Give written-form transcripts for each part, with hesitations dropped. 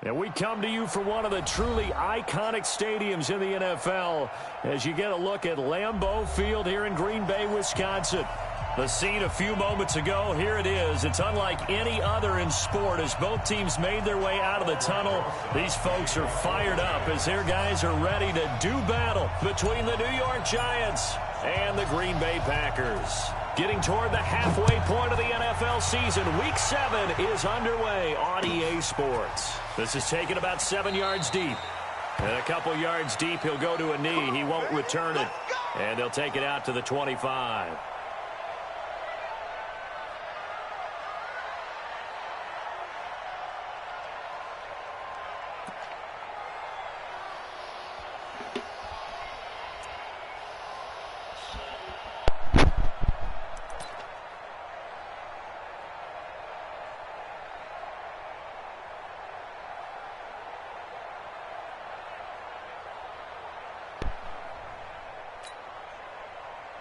And we come to you from one of the truly iconic stadiums in the NFL as you get a look at Lambeau Field here in Green Bay, Wisconsin. The scene a few moments ago, here it is. It's unlike any other in sport as both teams made their way out of the tunnel. These folks are fired up as their guys are ready to do battle between the New York Giants and the Green Bay Packers. Getting toward the halfway point of the NFL season, Week 7 is underway on EA Sports. This is taken about 7 yards deep. And a couple yards deep, he'll go to a knee. He won't return it. And they'll take it out to the 25.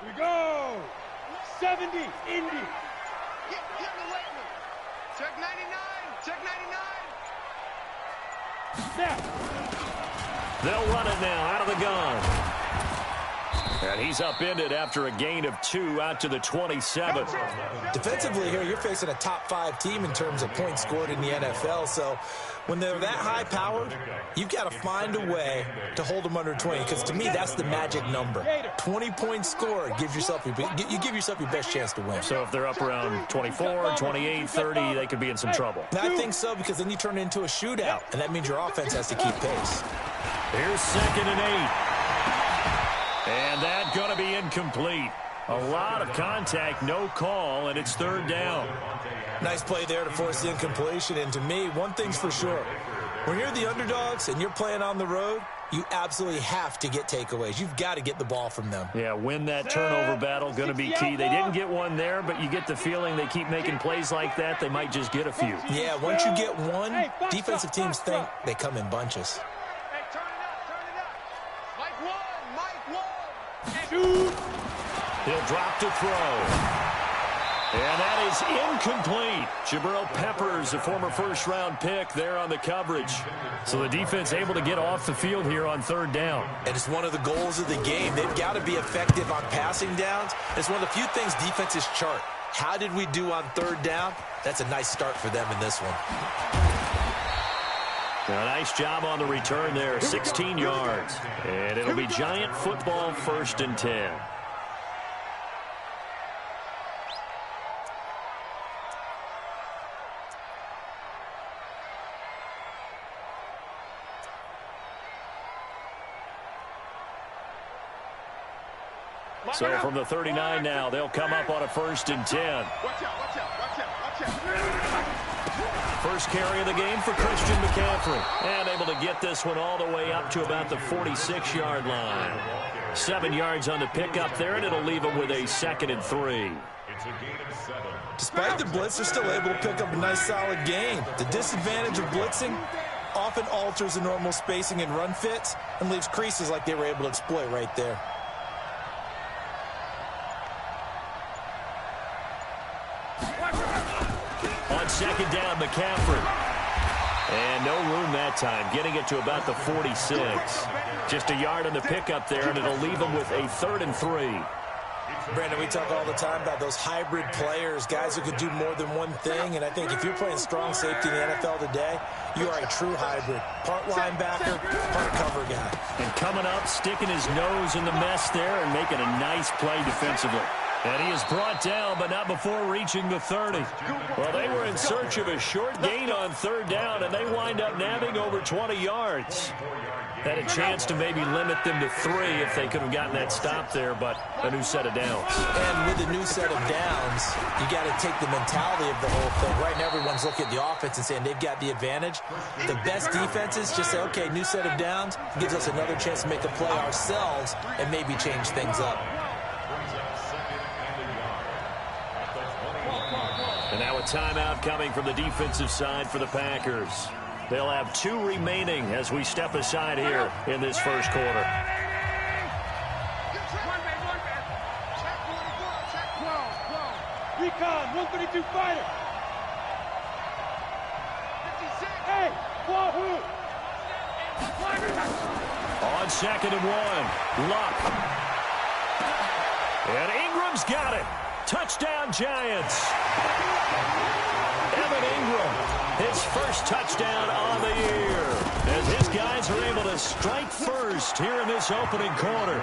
We go! 70, Indy! Get in the weight room. Check 99, check 99. Snap! They'll run it now out of the gun. And he's upended after a gain of 2 out to the 27. Defensively here, you're facing a top 5 team in terms of points scored in the NFL. So when they're that high-powered, you've got to find a way to hold them under 20. Because to me, that's the magic number. 20 points scored gives yourself you give yourself your best chance to win. So if they're up around 24, 28, 30, they could be in some trouble. And I think so, because then you turn it into a shootout, and that means your offense has to keep pace. Here's 2nd and 8. And that's going to be incomplete. A lot of contact, no call, and it's 3rd down. Nice play there to force the incompletion. And to me, one thing's for sure. When you're the underdogs and you're playing on the road, you absolutely have to get takeaways. You've got to get the ball from them. Yeah, win that turnover battle, going to be key. They didn't get one there, but you get the feeling they keep making plays like that, they might just get a few. Yeah, once you get one, defensive teams think they come in bunches. Hey, turn it up. Mike one. Shoot! He'll drop to throw. And that is incomplete. Jabril Peppers, a former first-round pick, there on the coverage. So the defense able to get off the field here on 3rd down. And it's one of the goals of the game. They've got to be effective on passing downs. It's one of the few things defenses chart. How did we do on 3rd down? That's a nice start for them in this one. A nice job on the return there, 16 yards. And it'll be Giant football, 1st and 10. So from the 39 now, they'll come up on a 1st and 10. Watch out. First carry of the game for Christian McCaffrey. And able to get this one all the way up to about the 46-yard line. 7 yards on the pickup there, and it'll leave them with a 2nd and 3. Despite the blitz, they're still able to pick up a nice solid gain. The disadvantage of blitzing often alters the normal spacing and run fits and leaves creases like they were able to exploit right there. On 2nd down, McCaffrey. And no room that time, getting it to about the 46. Just a yard on the pickup there, and it'll leave them with a 3rd and 3. Brandon, we talk all the time about those hybrid players, guys who could do more than one thing, and I think if you're playing strong safety in the NFL today, you are a true hybrid. Part linebacker, part cover guy. And coming up, sticking his nose in the mess there and making a nice play defensively. And he is brought down, but not before reaching the 30. Well, they were in search of a short gain on 3rd down, and they wind up nabbing over 20 yards. Had a chance to maybe limit them to 3 if they could have gotten that stop there, but a new set of downs. And with a new set of downs, you got to take the mentality of the whole thing. Right now, everyone's looking at the offense and saying they've got the advantage. The best defenses just say, okay, new set of downs gives us another chance to make a play ourselves and maybe change things up. And now a timeout coming from the defensive side for the Packers. They'll have 2 remaining as we step aside here in this first quarter. Recon, 132 fighter. Hey, On 2nd and 1, Luck. And Ingram's got it. Touchdown, Giants. Evan Ingram, his first touchdown on the year, as his guys are able to strike first here in this opening quarter.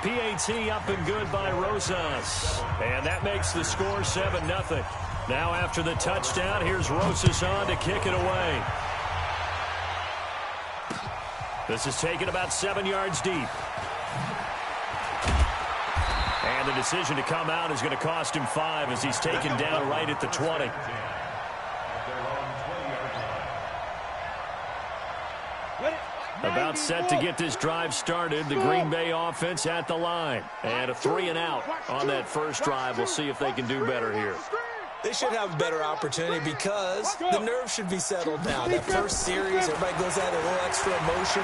PAT up and good by Rosas. And that makes the score 7-0. Now after the touchdown, here's Rosas on to kick it away. This is taken about 7 yards deep. And the decision to come out is going to cost him 5 as he's taken down right at the 20. About set to get this drive started. The Green Bay offense at the line. And a 3-and-out on that first drive. We'll see if they can do better here. They should have a better opportunity because the nerves should be settled now. That first series, everybody goes out a little extra emotion.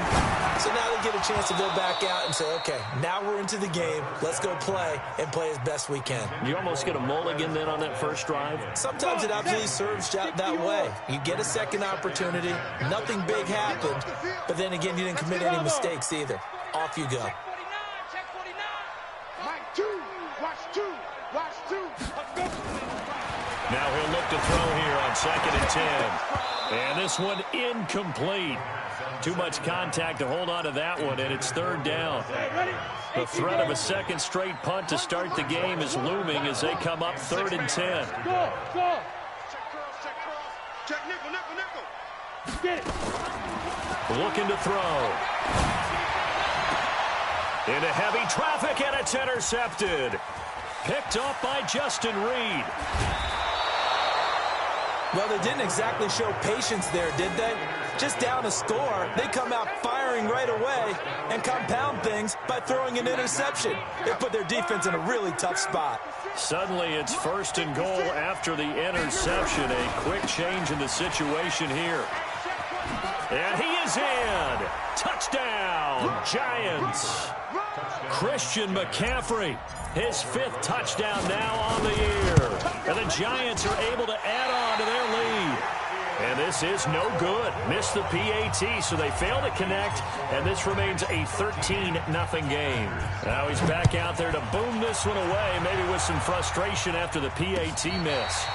So now they get a chance to go back out and say, okay, now we're into the game. Let's go play and play as best we can. You almost get a mulligan then on that first drive? Sometimes it absolutely serves that way. You get a second opportunity. Nothing big happened. But then again, you didn't commit any mistakes either. Off you go. Now he'll look to throw here on 2nd and 10. And this one incomplete. Too much contact to hold on to that one, and it's 3rd down. The threat of a second straight punt to start the game is looming as they come up 3rd and 10. Check nickel, nickel, nickel. Get it. Looking to throw. Into heavy traffic, and it's intercepted. Picked off by Justin Reed. Well, they didn't exactly show patience there, did they? Just down a score, they come out firing right away and compound things by throwing an interception. They put their defense in a really tough spot. Suddenly, it's 1st and goal after the interception. A quick change in the situation here. And he is in. Touchdown, Giants. Christian McCaffrey, his 5th touchdown now on the year. And the Giants are able to add on to their lead. And this is no good. Missed the PAT, so they fail to connect, and this remains a 13-0 game. Now he's back out there to boom this one away, maybe with some frustration after the PAT miss.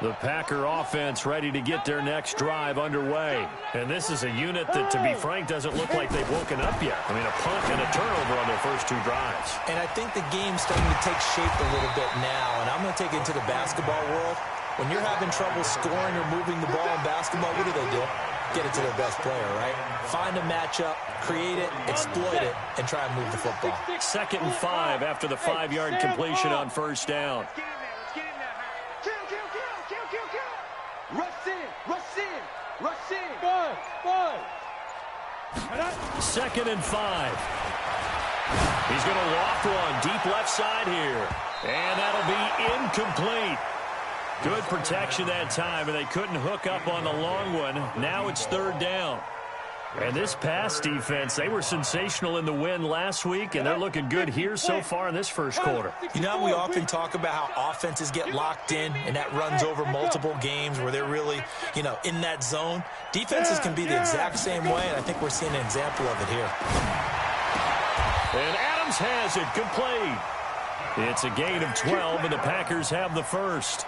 The Packer offense ready to get their next drive underway. And this is a unit that, to be frank, doesn't look like they've woken up yet. I mean, a punt and a turnover on their first 2 drives. And I think the game's starting to take shape a little bit now. And I'm going to take it to the basketball world. When you're having trouble scoring or moving the ball in basketball, what do? Get it to their best player, right? Find a matchup, create it, exploit it, and try and move the football. 2nd and 5 after the 5-yard completion on 1st down. Rush in, rush in, rush in. 2nd and 5. He's going to loft one deep left side here. And that'll be incomplete. Good protection that time, and they couldn't hook up on the long one. Now it's 3rd down. And this pass defense, they were sensational in the win last week, and they're looking good here so far in this first quarter. You know, we often talk about how offenses get locked in, and that runs over multiple games where they're really, in that zone. Defenses can be the exact same way, and I think we're seeing an example of it here. And Adams has it complete. It's a gain of 12, and the Packers have the first.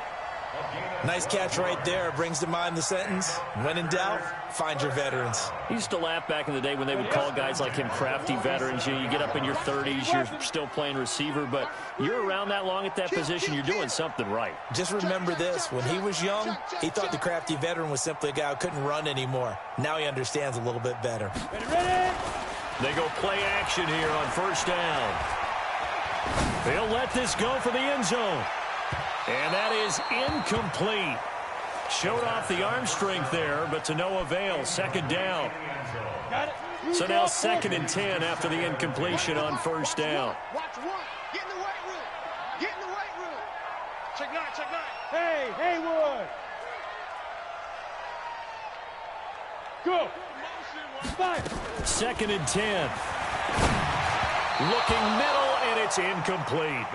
Nice catch right there. Brings to mind the sentence, when in doubt, find your veterans. I used to laugh back in the day when they would call guys like him crafty veterans. You get up in your 30s, you're still playing receiver, but you're around that long at that position, you're doing something right. Just remember this. When he was young, he thought the crafty veteran was simply a guy who couldn't run anymore. Now he understands a little bit better. They go play action here on 1st down. They'll let this go for the end zone. And that is incomplete. Showed off the arm strength there, but to no avail. 2nd down. So now 2nd and 10 after the incompletion on 1st down. Watch one. Get in the weight room. Get in the weight room. Check 9, check 9. Hey, Haywood. Go. 5. 2nd and 10. Looking middle, and it's incomplete.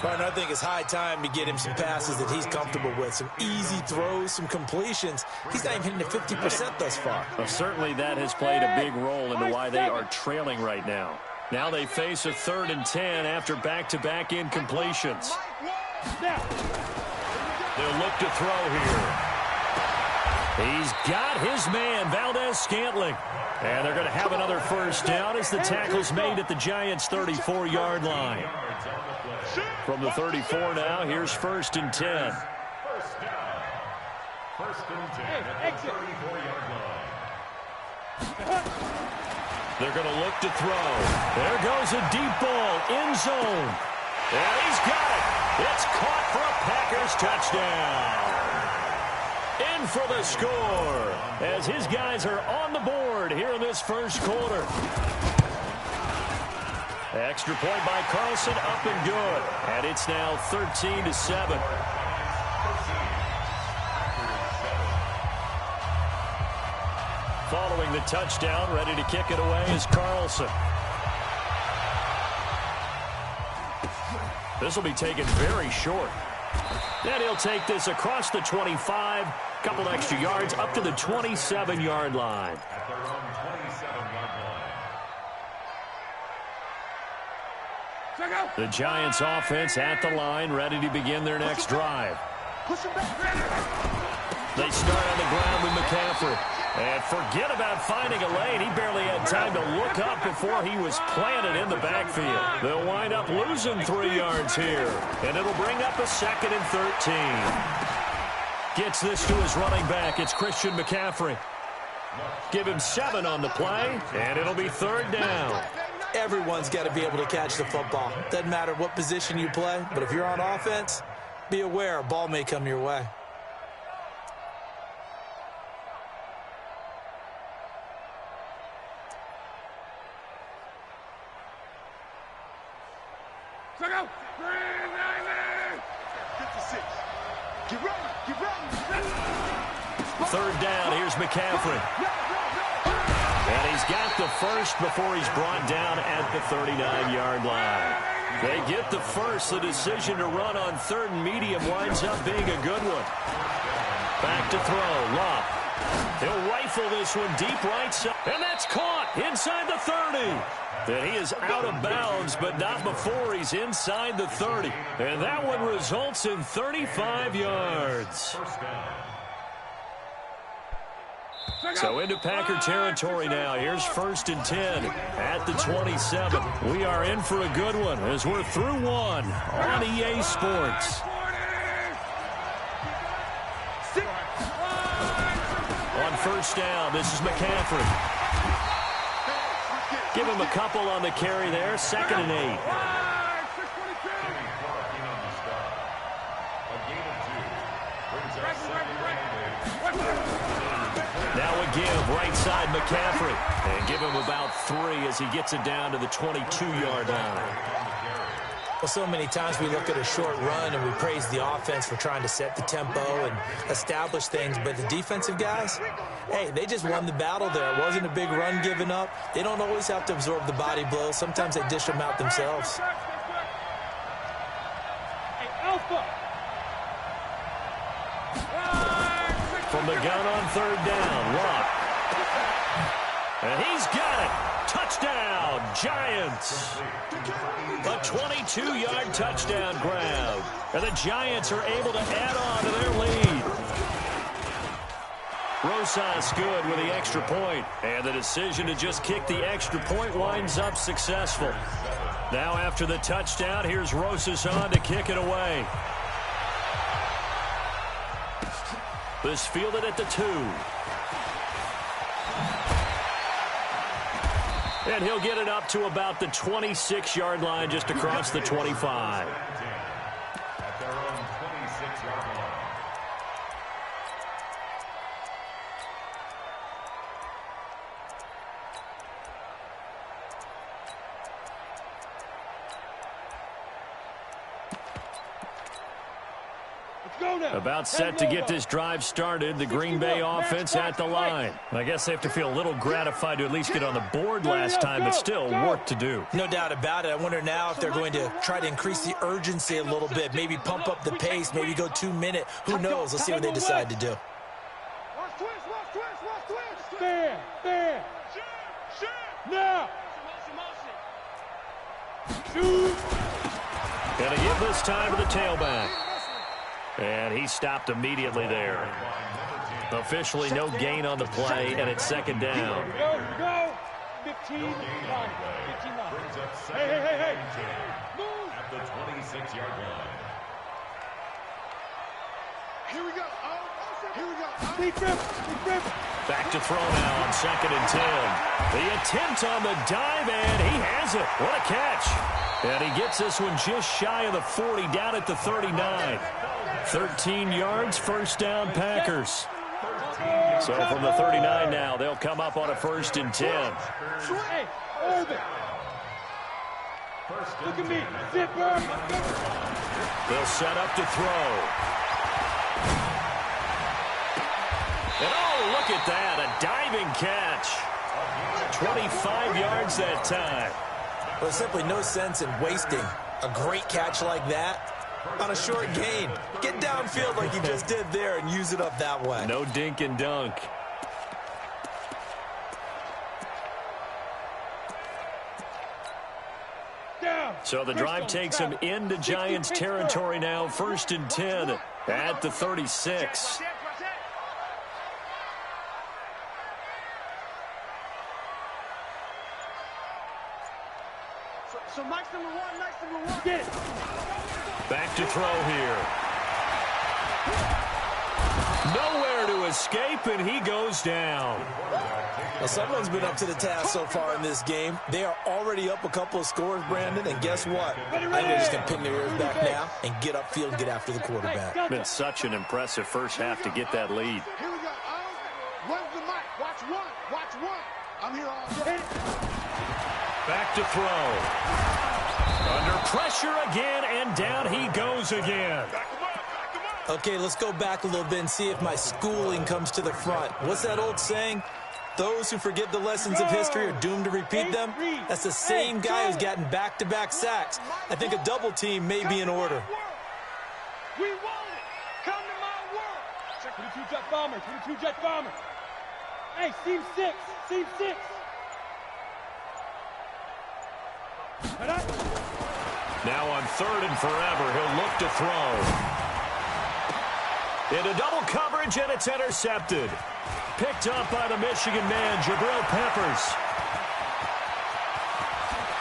Right, I think it's high time to get him some passes that he's comfortable with. Some easy throws, some completions. He's not even hitting the 50% thus far. Well, certainly that has played a big role into why they are trailing right now. Now they face a 3rd and 10 after back-to-back incompletions. They'll look to throw here. He's got his man, Valdez-Scantling. And they're going to have another first down as the tackle's made at the Giants' 34-yard line. From the 34 now, here's 1st and 10. First down. 1st and 10 at the 34-yard line. They're going to look to throw. There goes a deep ball, end zone. And he's got it. It's caught for a Packers touchdown. In for the score as his guys are on the board here in this first quarter. Extra point by Carlson, up and good. And it's now 13-7. Following the touchdown, ready to kick it away is Carlson. This will be taken very short. Then he'll take this across the 25, couple extra yards up to the 27-yard line. At their own 27-yard line. The Giants offense at the line, ready to begin their next drive. They start on the ground with McCaffrey. And forget about finding a lane. He barely had time to look up before he was planted in the backfield. They'll wind up losing 3 yards here. And it'll bring up a 2nd and 13. Gets this to his running back. It's Christian McCaffrey. Give him 7 on the play, and it'll be 3rd down. Everyone's got to be able to catch the football. Doesn't matter what position you play, but if you're on offense, be aware a ball may come your way. Third down, here's McCaffrey. And he's got the first before he's brought down at the 39-yard line. They get the first. The decision to run on 3rd and medium winds up being a good one. Back to throw, Love. He'll rifle this one deep right side. And that's caught inside the 30. And he is out of bounds, but not before he's inside the 30. And that one results in 35 yards. So into Packer territory now. Here's 1st and 10 at the 27. We are in for a good one as we're through one on EA Sports. On 1st down, this is McCaffrey. Give him a couple on the carry there. 2nd and 8. Now a give, right side McCaffrey. And give him about 3 as he gets it down to the 22-yard line. Well, so many times we look at a short run and we praise the offense for trying to set the tempo and establish things. But the defensive guys, hey, they just won the battle there. It wasn't a big run given up. They don't always have to absorb the body blows. Sometimes they dish them out themselves. From the gun on 3rd down, Locke. And he's got it. Touchdown, Giants. A 22-yard touchdown grab. And the Giants are able to add on to their lead. Rosas good with the extra point. And the decision to just kick the extra point winds up successful. Now after the touchdown, here's Rosas on to kick it away. This fielded at the 2. And he'll get it up to about the 26-yard line just across the 25. At their own 26-yard line. go now. About set to get this drive started. The Green Bay offense at the line. I guess they have to feel a little gratified to at least get on the board last time, but still work to do. No doubt about it. I wonder now if they're going to try to increase the urgency a little bit, maybe pump up the pace, maybe go 2 minute. Who knows? Let's see what they decide to do. Watch twist, watch twist, watch twist. Stand. Now. Shoot. Gonna give this time to the tailback. And he stopped immediately there. Officially no gain on the play, and it's second down. Here we go. 15-9. Hey. Move. At the 26-yard line. Here we go. Here we go. Deep rip. Back to throw now on 2nd and 10. The attempt on the dive, and he has it. What a catch. And he gets this one just shy of the 40, down at the 39. 13 yards, first down, Packers. So from the 39 now, they'll come up on a 1st and 10. Hey, Urban. Look at me. Zipper. They'll set up to throw. And oh, look at that, a diving catch. 25 yards that time. Well, simply no sense in wasting a great catch like that on a short gain. Get downfield like you just did there and use it up that way. No dink and dunk. So the drive takes him into Giants territory now. 1st and 10 at the 36. So Mike's number one. Get it. Back to throw here. Nowhere to escape, and he goes down. Well, someone's been up to the task so far in this game. They are already up a couple of scores, Brandon, and guess what? I think they're just going to pin their ears back now and get upfield and get after the quarterback. Been such an impressive first half to get that lead. Here we go. Where's the mic? Watch one. I'm here all day. Back to throw. Under pressure again, and down he goes again. Okay, let's go back a little bit and see if my schooling comes to the front. What's that old saying? Those who forget the lessons of history are doomed to repeat them. That's the same guy who's gotten back-to-back sacks. I think a double team may be in order. We want it. Come to my world. Check 22 jet bomber. Hey, seam 6. Now on 3rd and forever, he'll look to throw. Into double coverage, and it's intercepted. Picked up by the Michigan man, Jabril Peppers.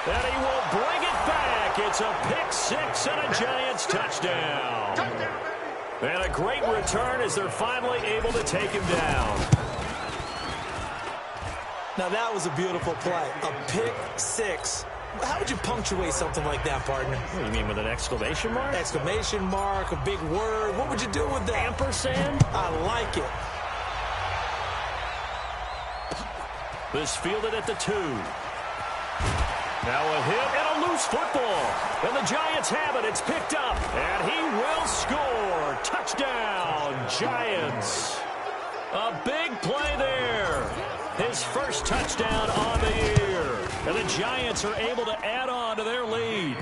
And he will bring it back. It's a pick 6 and a Giants touchdown. And a great return as they're finally able to take him down. Now that was a beautiful play. A pick 6. How would you punctuate something like that, partner? What do you mean, with an exclamation mark? Exclamation mark, a big word. What would you do with that? Ampersand? I like it. This fielded at the 2. Now a hit and a loose football. And the Giants have it. It's picked up. And he will score. Touchdown, Giants. A big play there. His first touchdown on the year. And the Giants are able to add on to their lead.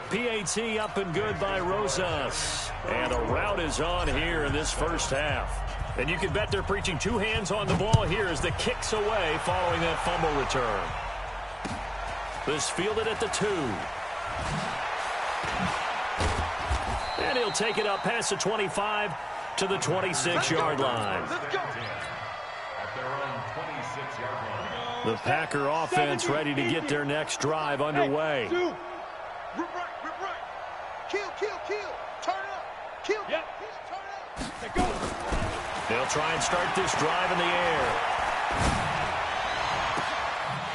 PAT up and good by Rosas. And a rout is on here in this first half. And you can bet they're preaching 2 hands on the ball here as the kick's away following that fumble return. This fielded at the 2. And he'll take it up past the 25 to the 26-yard line. The Packer offense ready to get their next drive underway. Rip right. Kill. Turn up. Kill. Yep. Turn up. Go. They'll try and start this drive in the air.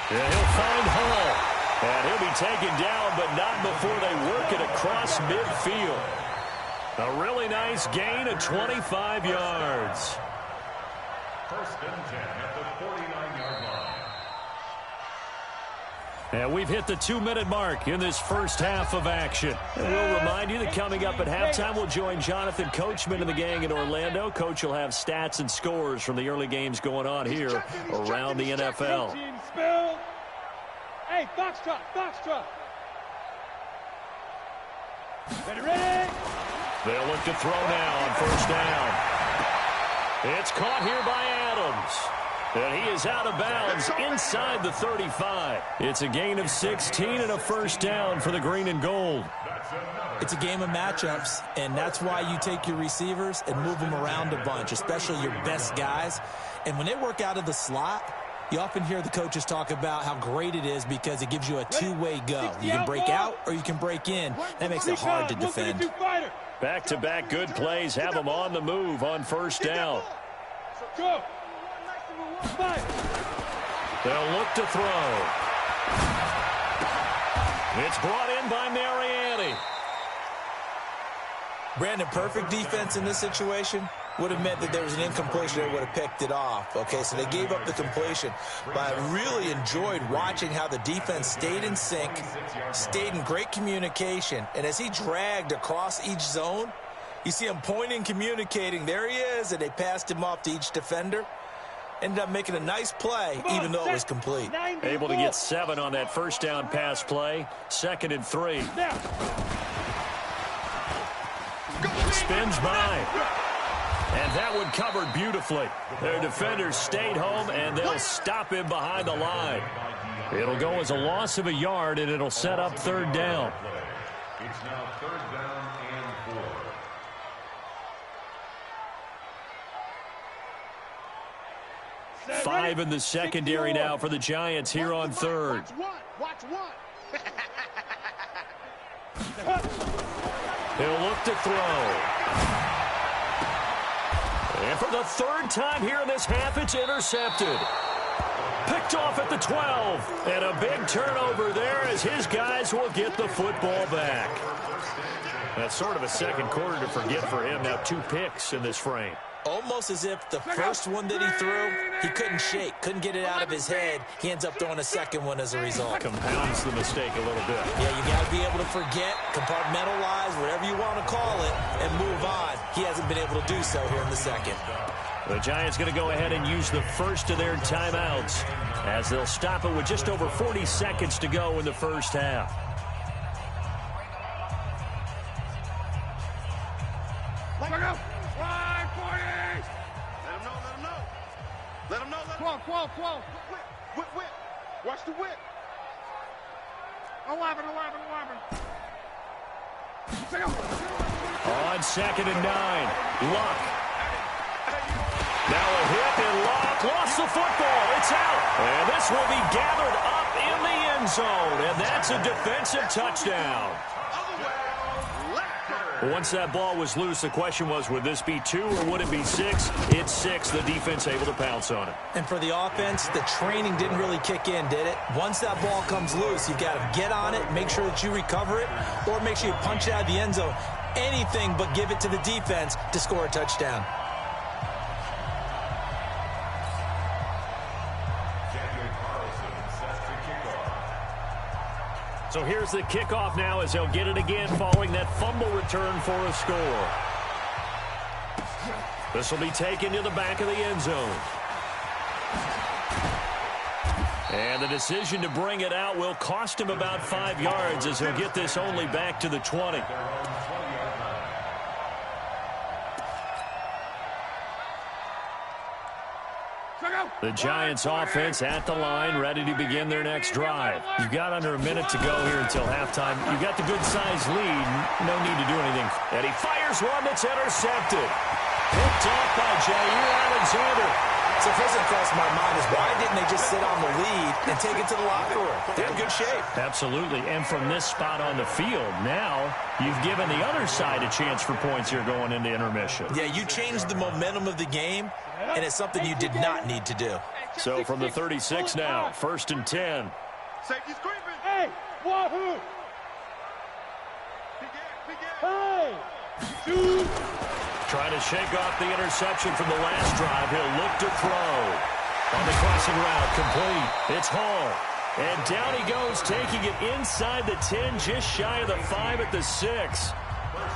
Yeah, he'll find Hall. And he'll be taken down, but not before they work it across midfield. A really nice gain of 25 yards. 1st and 10 at the 49-yard line. And we've hit the 2-minute mark in this first half of action. And we'll remind you that coming up at halftime, we'll join Jonathan Coachman and the gang in Orlando. Coach will have stats and scores from the early games going on here around the NFL. Hey, Foxtrot, Foxtrot. Ready? They'll look to throw now on first down. It's caught here by Adams. And he is out of bounds inside the 35. It's a gain of 16 and a first down for the green and gold. It's a game of matchups, and that's why you take your receivers and move them around a bunch, especially your best guys. And when they work out of the slot, you often hear the coaches talk about how great it is because it gives you a two-way go. You can break out or you can break in. That makes it hard to defend. Back-to-back good plays have them on the move on first down. Go. They'll look to throw. It's brought in by Mariani. Brandon, perfect defense in this situation would have meant that there was an incompletion. They would have picked it off. Okay, so they gave up the completion. But I really enjoyed watching how the defense stayed in sync, stayed in great communication. And as he dragged across each zone, you see him pointing, communicating. There he is, and they passed him off to each defender. Ended up making a nice play, even though it was complete. Able to get 7 on that first down pass play. 2nd and 3. Spins by. And that one covered beautifully. Their defenders stayed home, and they'll stop him behind the line. It'll go as a loss of a yard, and it'll set up 3rd down. It's now 3rd down and 4. Five in the secondary now for the Giants here on 3rd. Watch one. He'll look to throw. And for the 3rd time here in this half, it's intercepted. Picked off at the 12. And a big turnover there as his guys will get the football back. That's sort of a second quarter to forget for him. Now 2 picks in this frame. Almost as if the first one that he threw, he couldn't shake, couldn't get it out of his head. He ends up throwing a second one as a result. Compounds the mistake a little bit. Yeah, you got to be able to forget, compartmentalize, whatever you want to call it, and move on. He hasn't been able to do so here in the second. The Giants going to go ahead and use the first of their timeouts as they'll stop it with just over 40 seconds to go in the first half. Let him know. Whip. Watch the whip. 11. On 2nd and 9. Luck. Now a hit and Luck lost the football. It's out. And this will be gathered up in the end zone. And that's a defensive touchdown. Once that ball was loose, the question was, would this be 2 or would it be 6? It's 6. The defense able to pounce on it. And for the offense, the training didn't really kick in, did it? Once that ball comes loose, you've got to get on it, make sure that you recover it, or make sure you punch it out of the end zone. Anything but give it to the defense to score a touchdown. So here's the kickoff now as they'll get it again following that fumble return for a score. This will be taken to the back of the end zone. And the decision to bring it out will cost him about 5 yards as he'll get this only back to the 20. The Giants offense at the line, ready to begin their next drive. You've got under a minute to go here until halftime. You've got the good-sized lead. No need to do anything. And he fires one that's intercepted. Picked off by Jair Alexander. So first thing crossed my mind is why didn't they just sit on the lead and take it to the locker room? They're in good shape. Absolutely. And from this spot on the field, now you've given the other side a chance for points here going into intermission. Yeah, you changed the momentum of the game, and it's something you did not need to do. So from the 36 now, 1st and 10. Safety's creeping. Hey, wahoo! Hey! Shoot! Trying to shake off the interception from the last drive. He'll look to throw. On the crossing route, complete. It's Hall. And down he goes, taking it inside the 10, just shy of the 5 at the 6.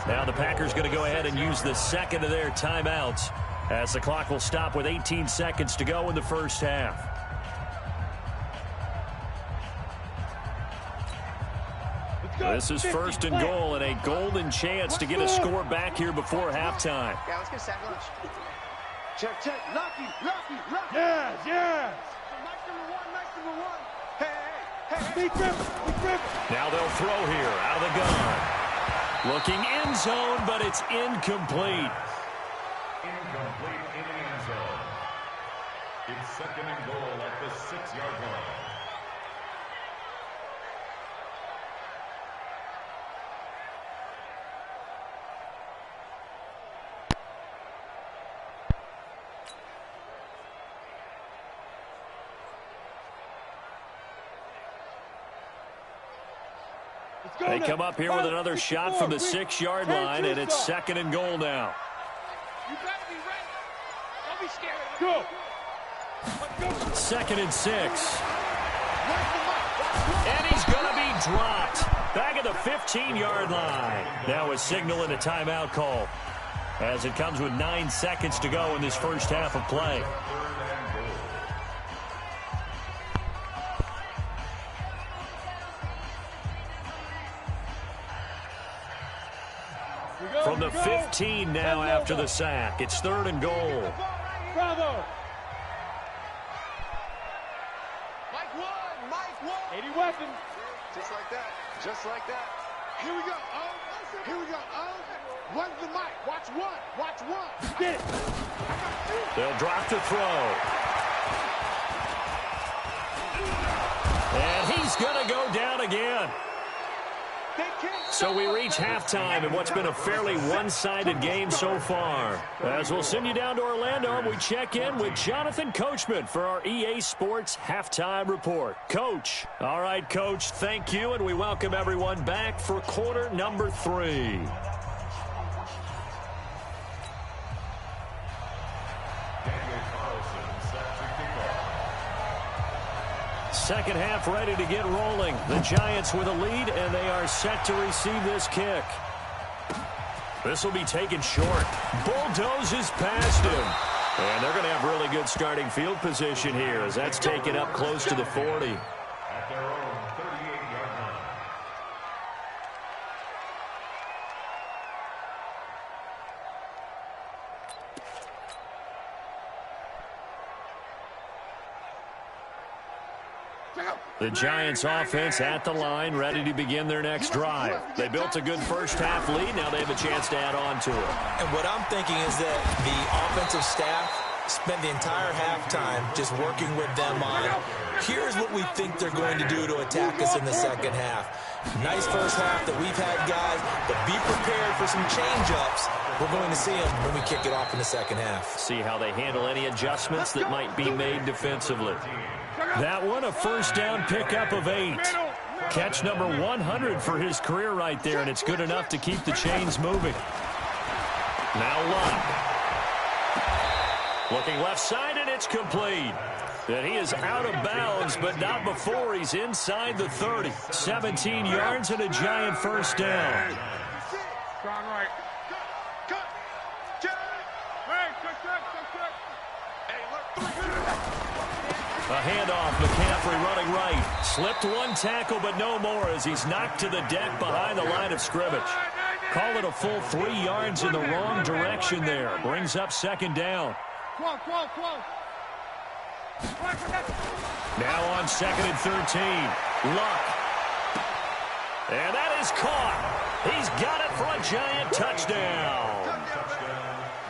Now the Packers going to go ahead and use the second of their timeouts as the clock will stop with 18 seconds to go in the first half. This is first and goal and a golden chance to get a score back here before halftime. Yeah, let's get sack lunch. Check, check. Lucky. Yes, yes. Nice number one. Hey. Be crippled. Now they'll throw here out of the gun. Looking end zone, but it's incomplete. Incomplete in the end zone. It's second and goal at the 6-yard line. They come up here with another shot from the 6-yard line, and it's second and goal now. You better be ready. Don't be scared. Go. Second and 6. And he's going to be dropped. Back at the 15-yard line. Now a signal and a timeout call as it comes with 9 seconds to go in this first half of play. From the 15 now after the sack. It's third and goal. Bravo. Mike one. 80 weapons. Just like that. Here we go. Run the mic. Watch one. Get it. They'll drop to throw. And he's going to go down again. So we reach halftime in what's been a fairly one-sided game so far. As we'll send you down to Orlando, we check in with Jonathan Coachman for our EA Sports Halftime Report. Coach. All right, Coach, thank you, and we welcome everyone back for quarter number 3. Second half ready to get rolling. The Giants with a lead, and they are set to receive this kick. This will be taken short. Bulldozes past him. And they're going to have really good starting field position here as that's taken up close to the 40. At their own 38-yard line. The Giants offense at the line, ready to begin their next drive. They built a good first half lead. Now they have a chance to add on to it. And what I'm thinking is that the offensive staff spent the entire halftime just working with them on, here's what we think they're going to do to attack us in the second half. Nice first half that we've had, guys, but be prepared for some change-ups. We're going to see them when we kick it off in the second half. See how they handle any adjustments that might be made defensively. That one, a first down pickup of 8. Catch number 100 for his career right there, and it's good enough to keep the chains moving. Now Luck. Looking left side, and it's complete. And he is out of bounds, but not before he's inside the 30. 17 yards and a Giant first down. Strong right. A handoff, McCaffrey running right. Slipped one tackle, but no more as he's knocked to the deck behind the line of scrimmage. Call it a full 3 yards in the wrong direction there. Brings up second down. Now on second and 13. Luck. And that is caught. He's got it for a Giant touchdown.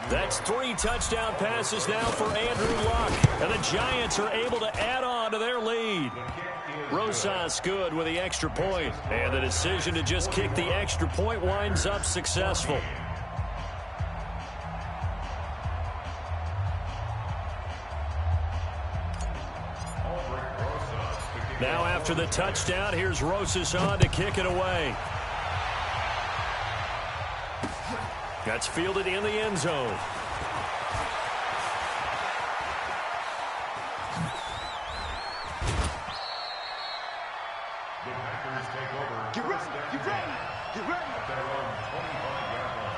That's 3 touchdown passes now for Andrew Luck. And the Giants are able to add on to their lead. Rosas good with the extra point. And the decision to just kick the extra point winds up successful. Now after the touchdown, here's Rosas on to kick it away. That's fielded in the end zone. take over. Get ready, get ready, get ready. At their own 25-yard line.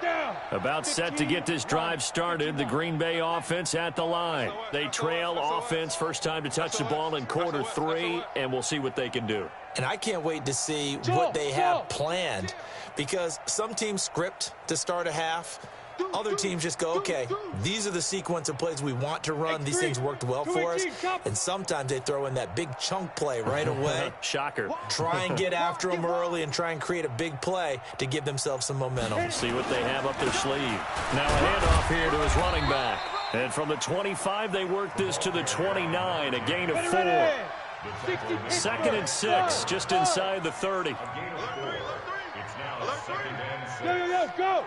Down. About set to get this drive started, the Green Bay offense at the line. They trail offense, first time to touch the ball in quarter 3, and we'll see what they can do. And I can't wait to see what they have planned, because some teams script to start a half. Other teams just go, okay, these are the sequence of plays we want to run. These things worked well for us. And sometimes they throw in that big chunk play right away. Shocker. Try and get after them early and try and create a big play to give themselves some momentum. See what they have up their sleeve. Now a handoff here to his running back. And from the 25, they work this to the 29, a gain of 4. 2nd and 6, just inside the 30. It's now 2nd and 6. Go.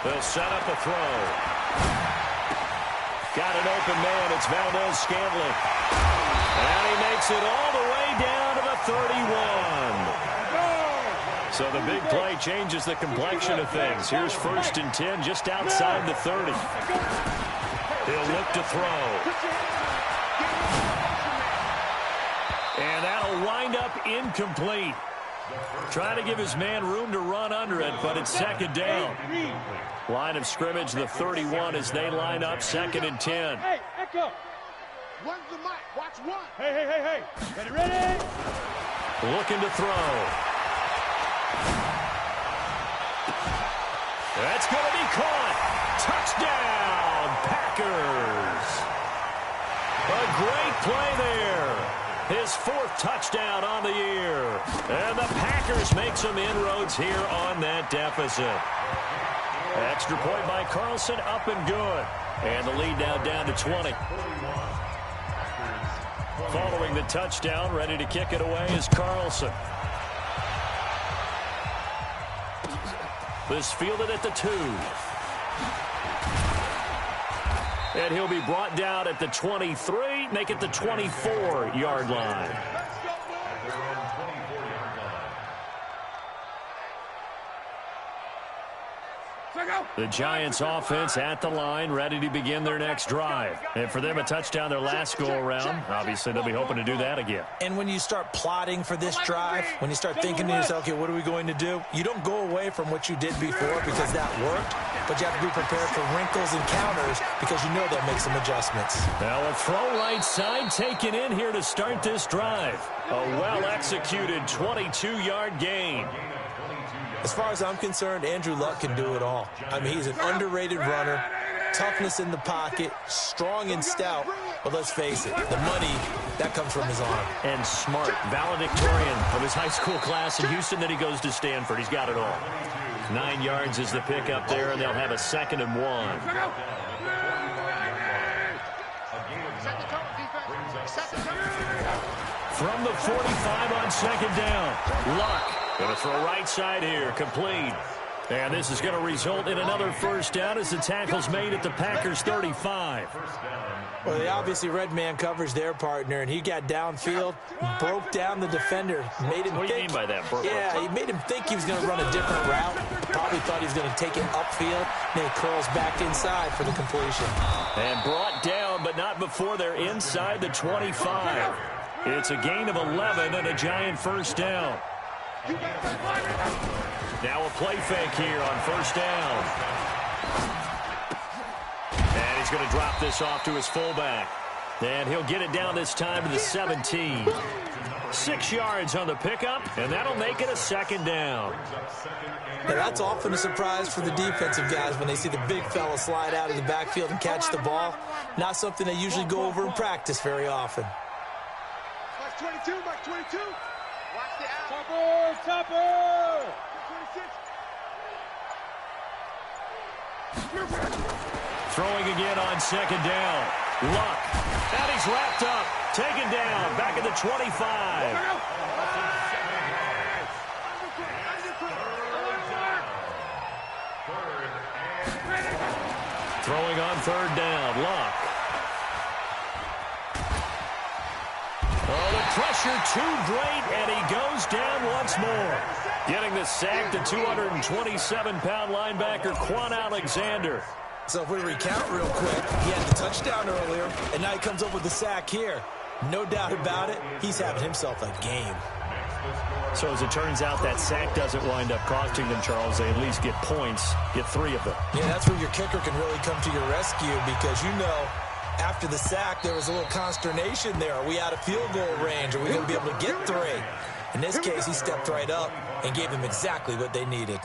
They'll set up a throw. Got an open man. It's Valdez-Scantling. And he makes it all the way down to the 31. So the big play changes the complexion of things. Here's 1st and 10 just outside the 30. He'll look to throw. And that'll wind up incomplete. Trying to give his man room to run under it, but it's 2nd down. Line of scrimmage, the 31 as they line up, 2nd and 10. Hey, Echo. Run the mic. Watch one. Hey. Ready? Looking to throw. That's going to be caught. Touchdown, Packers. A great play there. His 4th touchdown on the year. And the Packers make some inroads here on that deficit. Extra point by Carlson, up and good. And the lead now down to 20. Following the touchdown, ready to kick it away is Carlson. This fielded at the 2. And he'll be brought down at the 23, make it the 24-yard line. The Giants offense at the line, ready to begin their next drive. And for them, a touchdown their last go-around. Obviously, they'll be hoping to do that again. And when you start plotting for this drive, when you start thinking to yourself, okay, what are we going to do? You don't go away from what you did before because that worked, but you have to be prepared for wrinkles and counters because you know they'll make some adjustments. Now a throw right side taken in here to start this drive. A well-executed 22-yard gain. As far as I'm concerned, Andrew Luck can do it all. I mean, he's an underrated runner, toughness in the pocket, strong and stout. But let's face it, the money, that comes from his arm. And smart, valedictorian of his high school class in Houston. Then he goes to Stanford. He's got it all. 9 yards is the pickup there, and they'll have a 2nd and 1. From the 45 on 2nd down, Luck. Going to throw right side here, complete. And this is going to result in another 1st down as the tackle's made at the Packers' 35. Well, they obviously red man coverage their partner, and he got downfield, broke down the defender, made him What do you mean by that? Yeah, he made him think he was going to run a different route. Probably thought he was going to take it upfield. Then he curls back inside for the completion. And brought down, but not before they're inside the 25. It's a gain of 11 and a Giant 1st down. Now a play fake here on 1st down. And he's going to drop this off to his fullback. And he'll get it down this time to the 17. 6 yards on the pickup, and that'll make it a 2nd down. Now, that's often a surprise for the defensive guys when they see the big fella slide out of the backfield and catch the ball. Not something they usually go over in practice very often. Mike 22, Mike 22. Watch the out. Topper! 26. Throwing again on 2nd down. Luck. And he's wrapped up. Taken down. Back at the 25. Throwing on 3rd down. Luck. Oh, the pressure too great, and he goes down once more. Getting the sack, the 227-pound linebacker, Quan Alexander. So if we recount real quick, he had the touchdown earlier, and now he comes up with the sack here. No doubt about it, he's having himself a game. So as it turns out, that sack doesn't wind up costing them, Charles. They at least get points, get 3 of them. Yeah, that's where your kicker can really come to your rescue because, you know, after the sack, there was a little consternation there. Are we out of field goal range? Are we going to be able to get 3? In this case, he stepped right up and gave them exactly what they needed.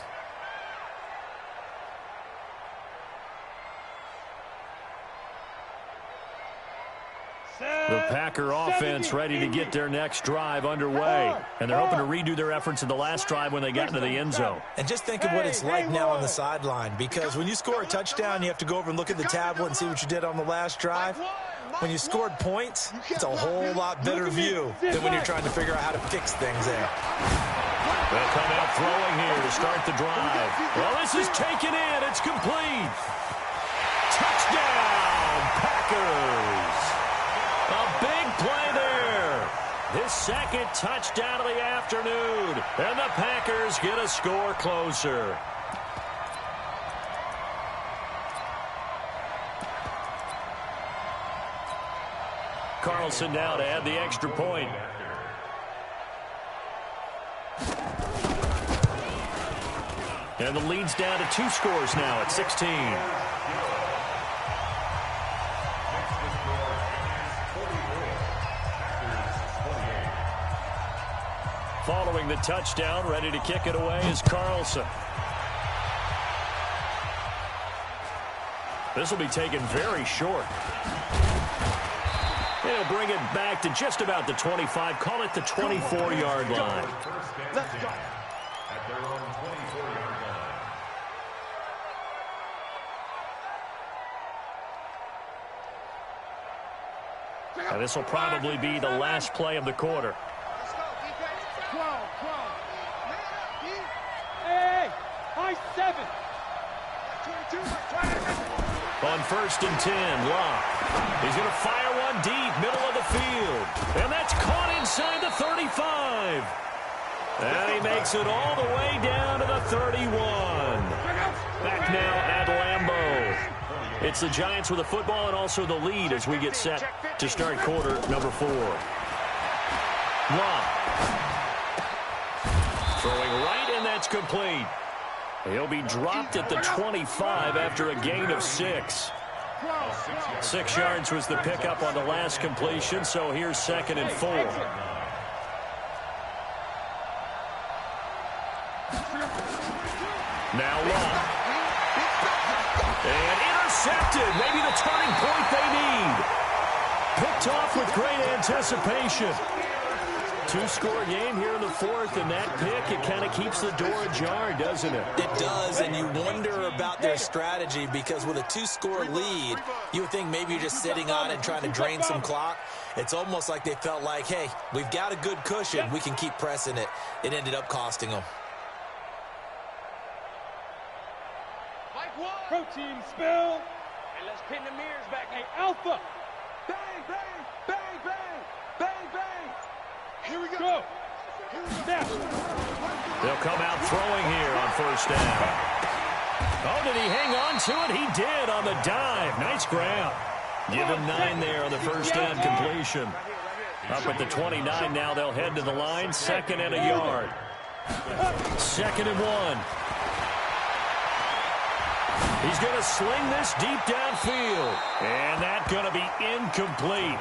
The Packer offense ready to get their next drive underway. And they're hoping to redo their efforts in the last drive when they got into the end zone. And just think of what it's like now on the sideline. Because when you score a touchdown, you have to go over and look at the tablet and see what you did on the last drive. When you scored points, it's a whole lot better view than when you're trying to figure out how to fix things there. They'll come out throwing here to start the drive. Well, this is taken in. It's complete. Touchdown, Packers. A big play there. His second touchdown of the afternoon. And the Packers get a score closer. Carlson now to add the extra point. And the lead's down to 2 scores now at 16. Following the touchdown, ready to kick it away is Carlson. This will be taken very short. They'll bring it back to just about the 25, call it the 24-yard line. Let's go. At their own 24-yard line. Now, this will probably be the last play of the quarter. Hey, high 7. On 1st and 10, Locke. He's going to fire one deep, middle of the field. And that's caught inside the 35. And he makes it all the way down to the 31. Back now at Lambeau. It's the Giants with the football and also the lead as we get set to start quarter number 4. Locke. Throwing right, and that's complete. He'll be dropped at the 25 after a gain of 6. 6 yards was the pickup on the last completion, so here's 2nd and 4. Now Locke. And intercepted. Maybe the turning point they need. Picked off with great anticipation. 2-score game here in the 4th, and that pick, it kind of keeps the door ajar, doesn't it? It does, and you wonder about their strategy because with a 2-score lead, you would think maybe you're just sitting on it and trying to drain some clock. It's almost like they felt like, hey, we've got a good cushion. We can keep pressing it. It ended up costing them. Protein spill. And let's pin the mirrors back. Hey, Alpha. Bang, bang, bang, bang, bang, bang. Here we go. Go. Now. They'll come out throwing here on 1st down. Oh, did he hang on to it? He did on the dive. Nice grab. Give him 9 there on the 1st down completion. Up at the 29 now, they'll head to the line. 2nd and a yard. 2nd and 1. He's going to sling this deep downfield. And that's going to be incomplete.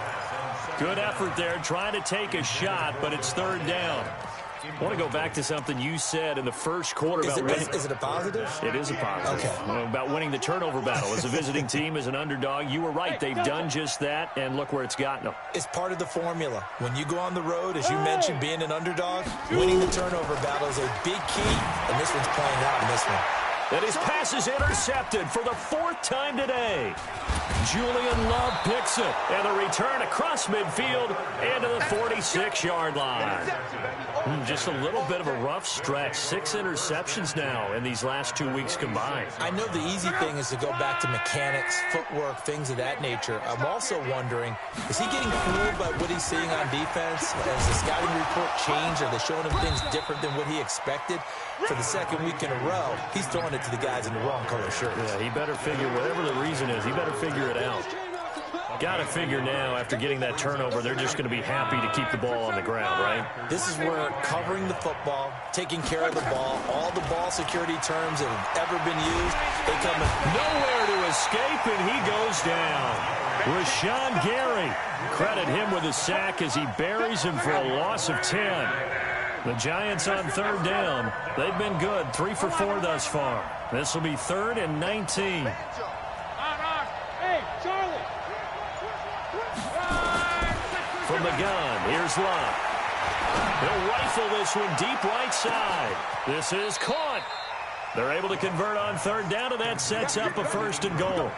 Good effort there, trying to take a shot, but it's 3rd down. I want to go back to something you said in the first quarter about winning. Is it a positive? It is a positive. Okay. About winning the turnover battle. As a visiting team, as an underdog, you were right. They've done just that, and look where it's gotten them. It's part of the formula. When you go on the road, as you mentioned, being an underdog, winning the turnover battle is a big key, and this one's playing out in this one. And his pass is intercepted for the 4th time today. Julian Love picks it. And the return across midfield and to the 46-yard line. Just a little bit of a rough stretch. 6 interceptions now in these last 2 weeks combined. I know the easy thing is to go back to mechanics, footwork, things of that nature. I'm also wondering, is he getting fooled by what he's seeing on defense? Has the scouting report changed? Are they showing him things different than what he expected? For the second week in a row, he's throwing it to the guys in the wrong color shirts. Yeah, he better figure, whatever the reason is, he better figure it out. Got to figure now, after getting that turnover, they're just going to be happy to keep the ball on the ground, right? This is where covering the football, taking care of the ball, all the ball security terms that have ever been used, they come in. Nowhere to escape, and he goes down. Rashawn Gary, credit him with a sack as he buries him for a loss of 10. The Giants on third down. They've been good, 3 for 4 thus far. This will be 3rd and 19. Hey, Charlie. From the gun, here's Love. He'll rifle this one deep right side. This is caught. They're able to convert on third down, and that sets up a 1st and goal.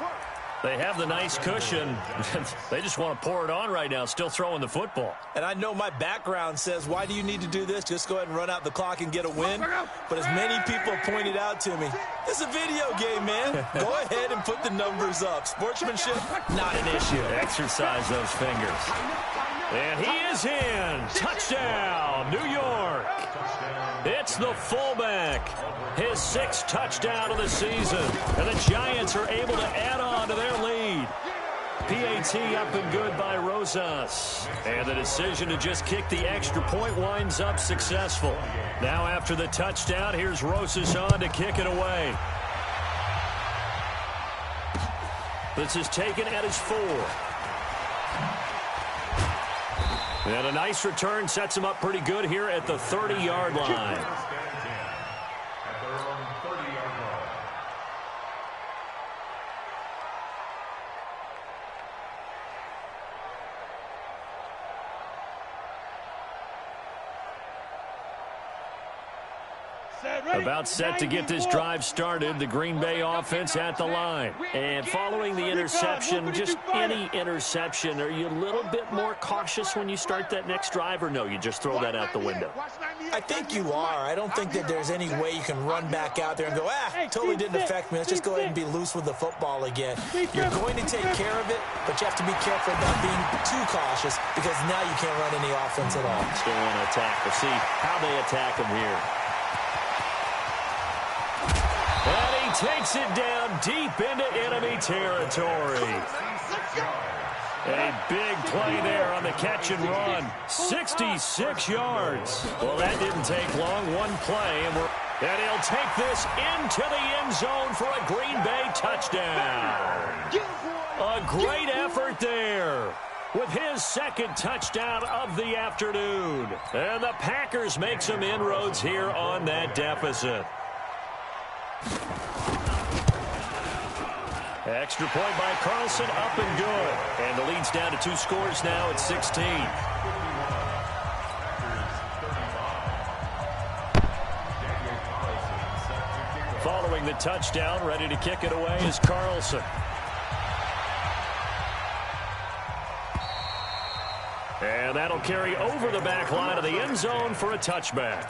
They have the nice cushion. They just want to pour it on right now, still throwing the football. And I know my background says, why do you need to do this? Just go ahead and run out the clock and get a win. But as many people pointed out to me, this is a video game, man. Go ahead and put the numbers up. Sportsmanship, not an issue. Exercise those fingers. And he is in. Touchdown, New York. It's the fullback. His 6th touchdown of the season. And the Giants are able to add on to their lead. PAT up and good by Rosas. And the decision to just kick the extra point winds up successful. Now after the touchdown, here's Rosas on to kick it away. This is taken at his 4. And a nice return sets him up pretty good here at the 30-yard line. About set to get this drive started. The Green Bay offense at the line. And following the interception, just any interception, are you a little bit more cautious when you start that next drive, or no, you just throw that out the window? I think you are. I don't think that there's any way you can run back out there and go, totally didn't affect me. Let's just go ahead and be loose with the football again. You're going to take care of it, but you have to be careful about being too cautious because now you can't run any offense at all. Still want to attack. We'll see how they attack him here. And he takes it down deep into enemy territory. A big play there on the catch and run. 66 yards. Well, that didn't take long. One play, and he'll take this into the end zone for a Green Bay touchdown. A great effort there with his 2nd touchdown of the afternoon. And the Packers make some inroads here on that deficit. Extra point by Carlson, up and good. And the lead's down to 2 scores now at 16. Following the touchdown, ready to kick it away is Carlson. And that'll carry over the back line of the end zone for a touchback.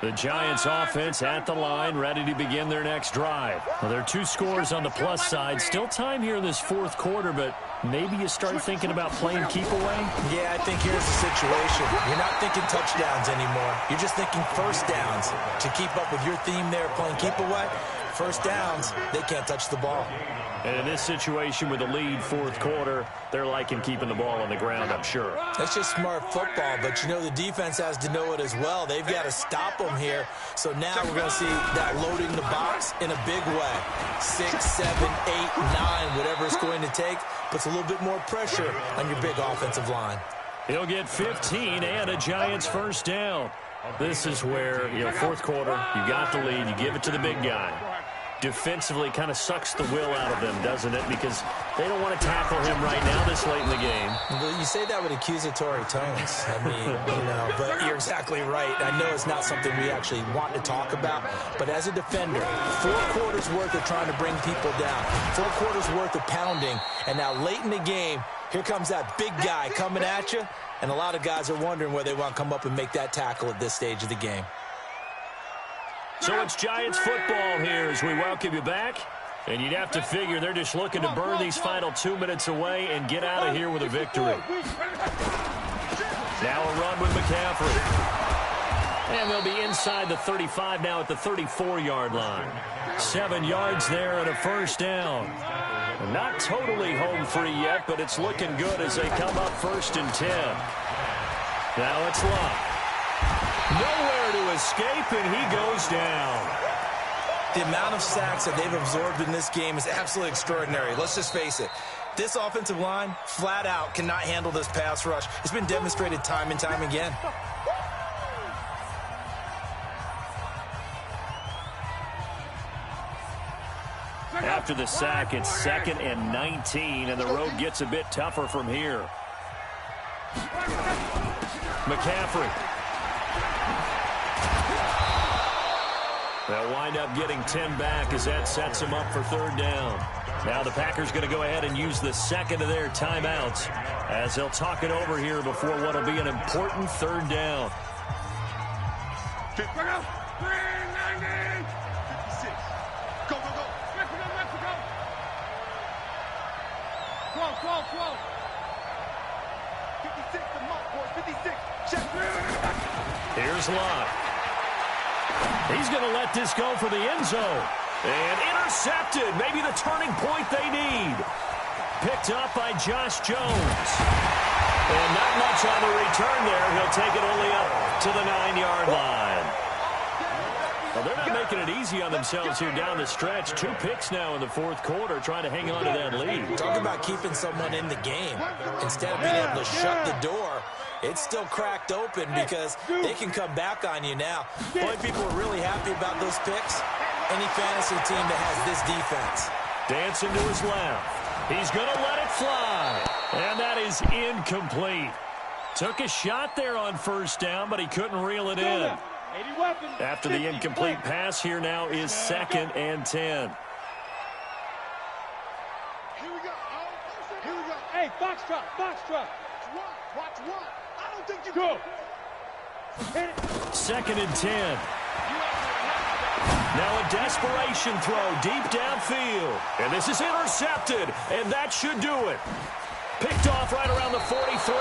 The Giants offense at the line, ready to begin their next drive. Well, there are 2 scores on the plus side. Still time here in this 4th quarter, but maybe you start thinking about playing keep away? Yeah, I think here's the situation. You're not thinking touchdowns anymore. You're just thinking first downs. To keep up with your theme there, playing keep away, first downs, they can't touch the ball. And in this situation with the lead 4th quarter, they're liking keeping the ball on the ground, I'm sure. That's just smart football, but you know the defense has to know it as well. They've got to stop them here. So now we're going to see that loading the box in a big way. 6, 7, 8, 9, whatever it's going to take, puts a little bit more pressure on your big offensive line. He'll get 15 and a Giants 1st down. This is where, 4th quarter, you got the lead, you give it to the big guy. defensively kind of sucks the will out of them, doesn't it? Because they don't want to tackle him right now this late in the game. Well, you say that with accusatory tones. I mean, but you're exactly right. I know it's not something we actually want to talk about, but as a defender, 4 quarters worth of trying to bring people down, 4 quarters worth of pounding, and now late in the game, here comes that big guy coming at you, and a lot of guys are wondering whether they want to come up and make that tackle at this stage of the game. So it's Giants football here as we welcome you back. And you'd have to figure they're just looking to burn these final 2 minutes away and get out of here with a victory. Now a run with McCaffrey. And they'll be inside the 35 now at the 34-yard line. 7 yards there and a first down. Not totally home free yet, but it's looking good as they come up 1st and 10. Now it's Locke. Nowhere to escape, and he goes down. The amount of sacks that they've absorbed in this game is absolutely extraordinary. Let's just face it. This offensive line, flat out, cannot handle this pass rush. It's been demonstrated time and time again. After the sack, it's 2nd and 19, and the road gets a bit tougher from here. McCaffrey. They'll wind up getting 10 back as that sets them up for 3rd down. Now the Packers going to go ahead and use the 2nd of their timeouts as they'll talk it over here before what will be an important 3rd down. 56. Go, go, go. Mexico. 12. 56, the mark, boy. 56. Check. Here's Locke. He's going to let this go for the end zone. And intercepted. Maybe the turning point they need. Picked up by Josh Jones. And not much on the return there. He'll take it only up to the 9-yard line. Well, they're not making it easy on themselves here down the stretch. 2 picks now in the 4th quarter, trying to hang on to that lead. Talk about keeping someone in the game. Instead of being able to shut the door, it's still cracked open because they can come back on you now. The only people are really happy about those picks, any fantasy team that has this defense. Dancing to his left. He's going to let it fly. And that is incomplete. Took a shot there on 1st down, but he couldn't reel it in. After the incomplete pass, here now is 2nd and 10. Here we go. Hey, Foxtrot. Watch one. I don't think you go. 2nd and 10. Now a desperation throw deep downfield. And this is intercepted, and that should do it. Picked off right around the 43.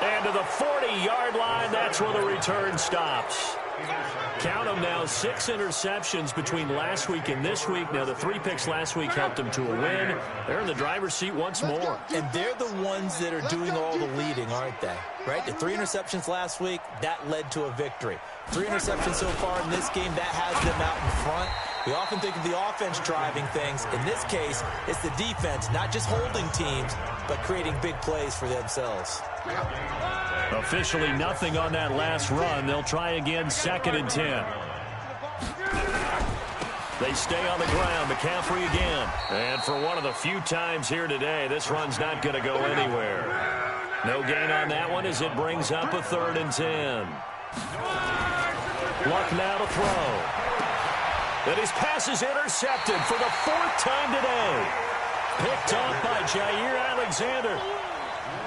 And to the 40-yard line, that's where the return stops. Count them now, 6 interceptions between last week and this week. Now, the 3 picks last week helped them to a win. They're in the driver's seat once more. And they're the ones that are doing all the leading, aren't they? Right? The 3 interceptions last week, that led to a victory. 3 interceptions so far in this game, that has them out in front. We often think of the offense driving things. In this case, it's the defense, not just holding teams, but creating big plays for themselves. Officially nothing on that last run. They'll try again, 2nd and 10. They stay on the ground. McCaffrey again. And for one of the few times here today, this run's not going to go anywhere. No gain on that one as it brings up a 3rd and 10. Luck now to throw. And his pass is intercepted for the 4th time today. Picked off by Jair Alexander.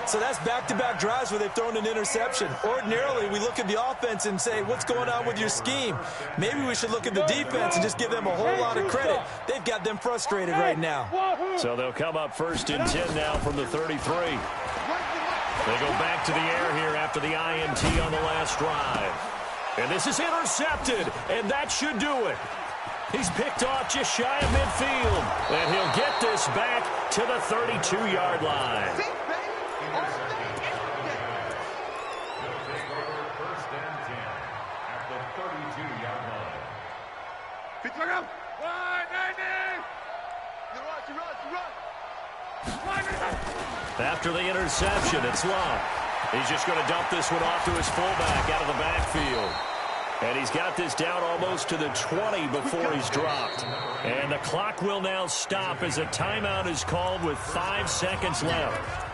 So that's back-to-back drives where they've thrown an interception. Ordinarily, we look at the offense and say, what's going on with your scheme? Maybe we should look at the defense and just give them a whole lot of credit. They've got them frustrated right now. So they'll come up 1st and 10 now from the 33. They go back to the air here after the INT on the last drive. And this is intercepted, and that should do it. He's picked off just shy of midfield. And he'll get this back to the 32-yard line. After the interception, it's Locke. He's just going to dump this one off to his fullback out of the backfield. And he's got this down almost to the 20 before he's dropped. And the clock will now stop as a timeout is called with 5 seconds left.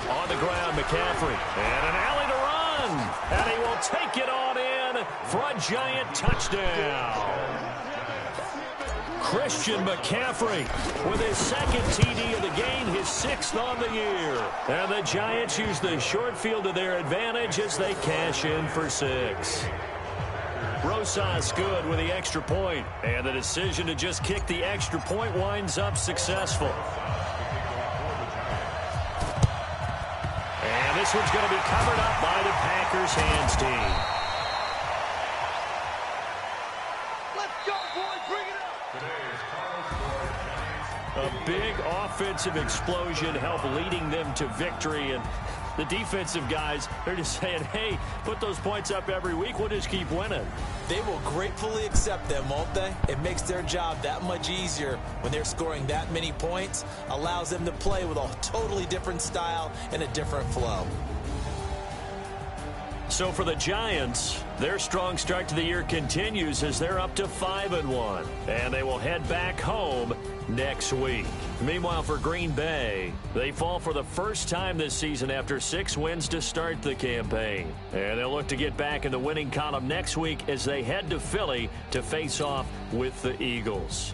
On the ground, McCaffrey. And an alley to run. And he will take it on in for a giant touchdown. Christian McCaffrey with his second TD of the game, his 6th on the year. And the Giants use the short field to their advantage as they cash in for 6. Rosas good with the extra point. And the decision to just kick the extra point winds up successful. And this one's going to be covered up by the Packers hands team. Let's go, boys. Bring it up. A big offensive explosion helped leading them to victory. And the defensive guys, they're just saying, hey, put those points up every week. We'll just keep winning. They will gratefully accept them, won't they? It makes their job that much easier when they're scoring that many points. Allows them to play with a totally different style and a different flow. So for the Giants, their strong start to the year continues as they're up to 5-1. And they will head back home next week. Meanwhile, for Green Bay, they fall for the first time this season after 6 wins to start the campaign. And they'll look to get back in the winning column next week as they head to Philly to face off with the Eagles.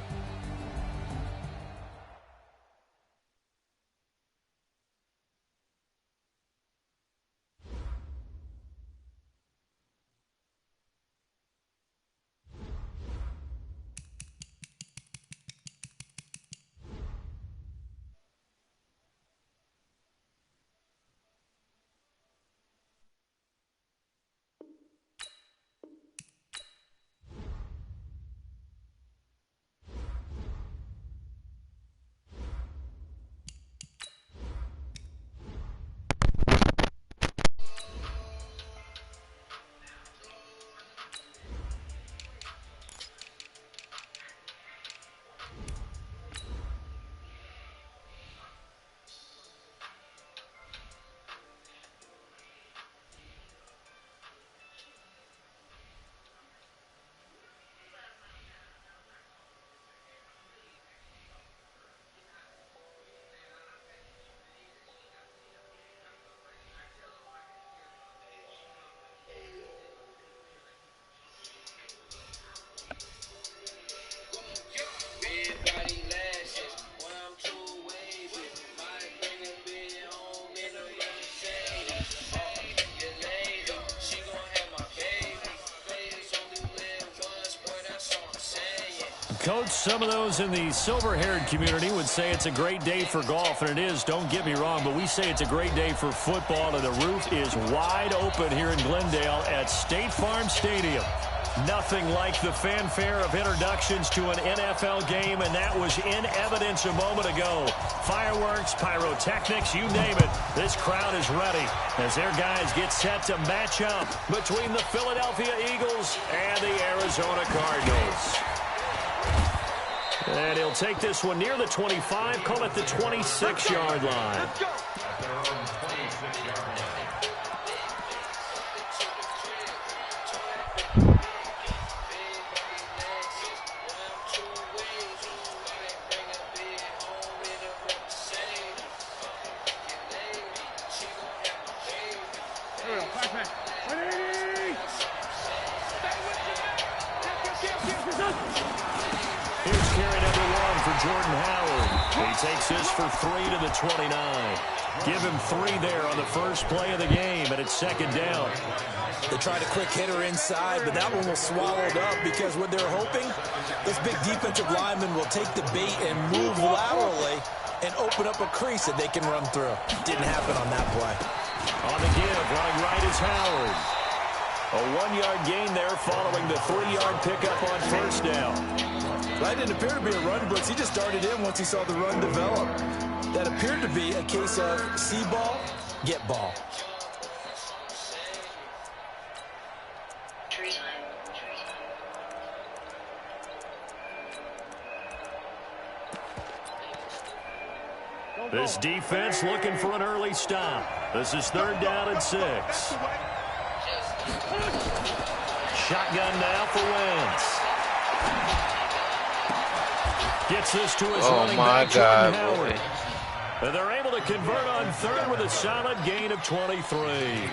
Coach, some of those in the silver-haired community would say it's a great day for golf, and it is, don't get me wrong, but we say it's a great day for football, and the roof is wide open here in Glendale at State Farm Stadium. Nothing like the fanfare of introductions to an NFL game, and that was in evidence a moment ago. Fireworks, pyrotechnics, you name it. This crowd is ready as their guys get set to match up between the Philadelphia Eagles and the Arizona Cardinals. And he'll take this one near the 25, call it the 26-yard line. Let's go. Takes this for 3 to the 29. Give him 3 there on the first play of the game, and it's second down. They tried a quick hitter inside, but that one was swallowed up because what they're hoping, this big defensive lineman will take the bait and move laterally and open up a crease that they can run through. Didn't happen on that play. On the give, running right is Howard. A 1-yard gain there following the 3-yard pickup on first down. That didn't appear to be a run blitz. He just darted in once he saw the run develop. That appeared to be a case of see ball, get ball. This defense looking for an early stop. This is 3rd down and 6. Shotgun now for Wentz. Gets this to his running back, Jordan Howard. And they're able to convert on 3rd with a solid gain of 23.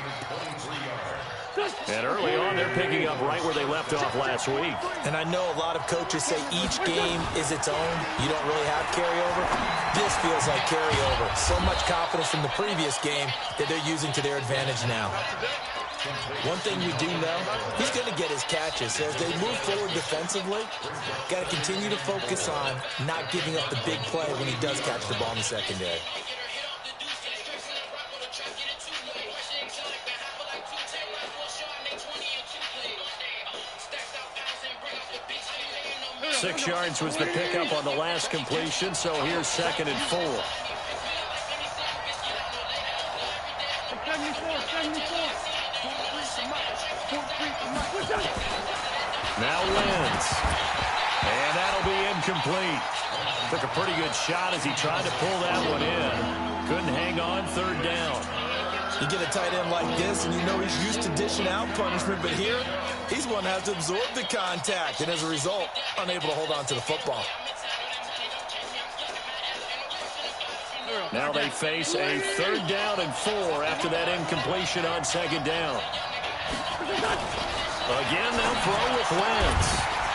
And early on, they're picking up right where they left off last week. And I know a lot of coaches say each game is its own. You don't really have carryover. This feels like carryover. So much confidence from the previous game that they're using to their advantage now. One thing we do know, he's going to get his catches. So as they move forward defensively, got to continue to focus on not giving up the big play when he does catch the ball in the secondary. Six yards was the pickup on the last completion, so here's 2nd and 4. 74. Now Wentz. And that'll be incomplete. Took a pretty good shot as he tried to pull that one in. Couldn't hang on 3rd down. You get a tight end like this, and you know he's used to dishing out punishment, but here, he's one that has to absorb the contact, and as a result, unable to hold on to the football. Now they face a 3rd down and 4 after that incompletion on 2nd down. Again, they'll throw with Wentz.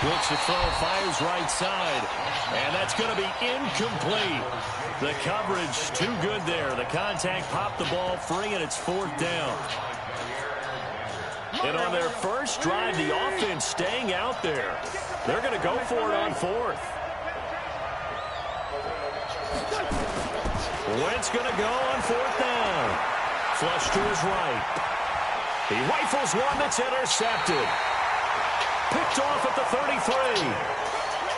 Looks to throw, fires right side. And that's going to be incomplete. The coverage too good there. The contact popped the ball free, and it's 4th down. And on their first drive, the offense staying out there. They're going to go for it on 4th. Wentz going to go on 4th down. Flush to his right. He rifles one that's intercepted. Picked off at the 33.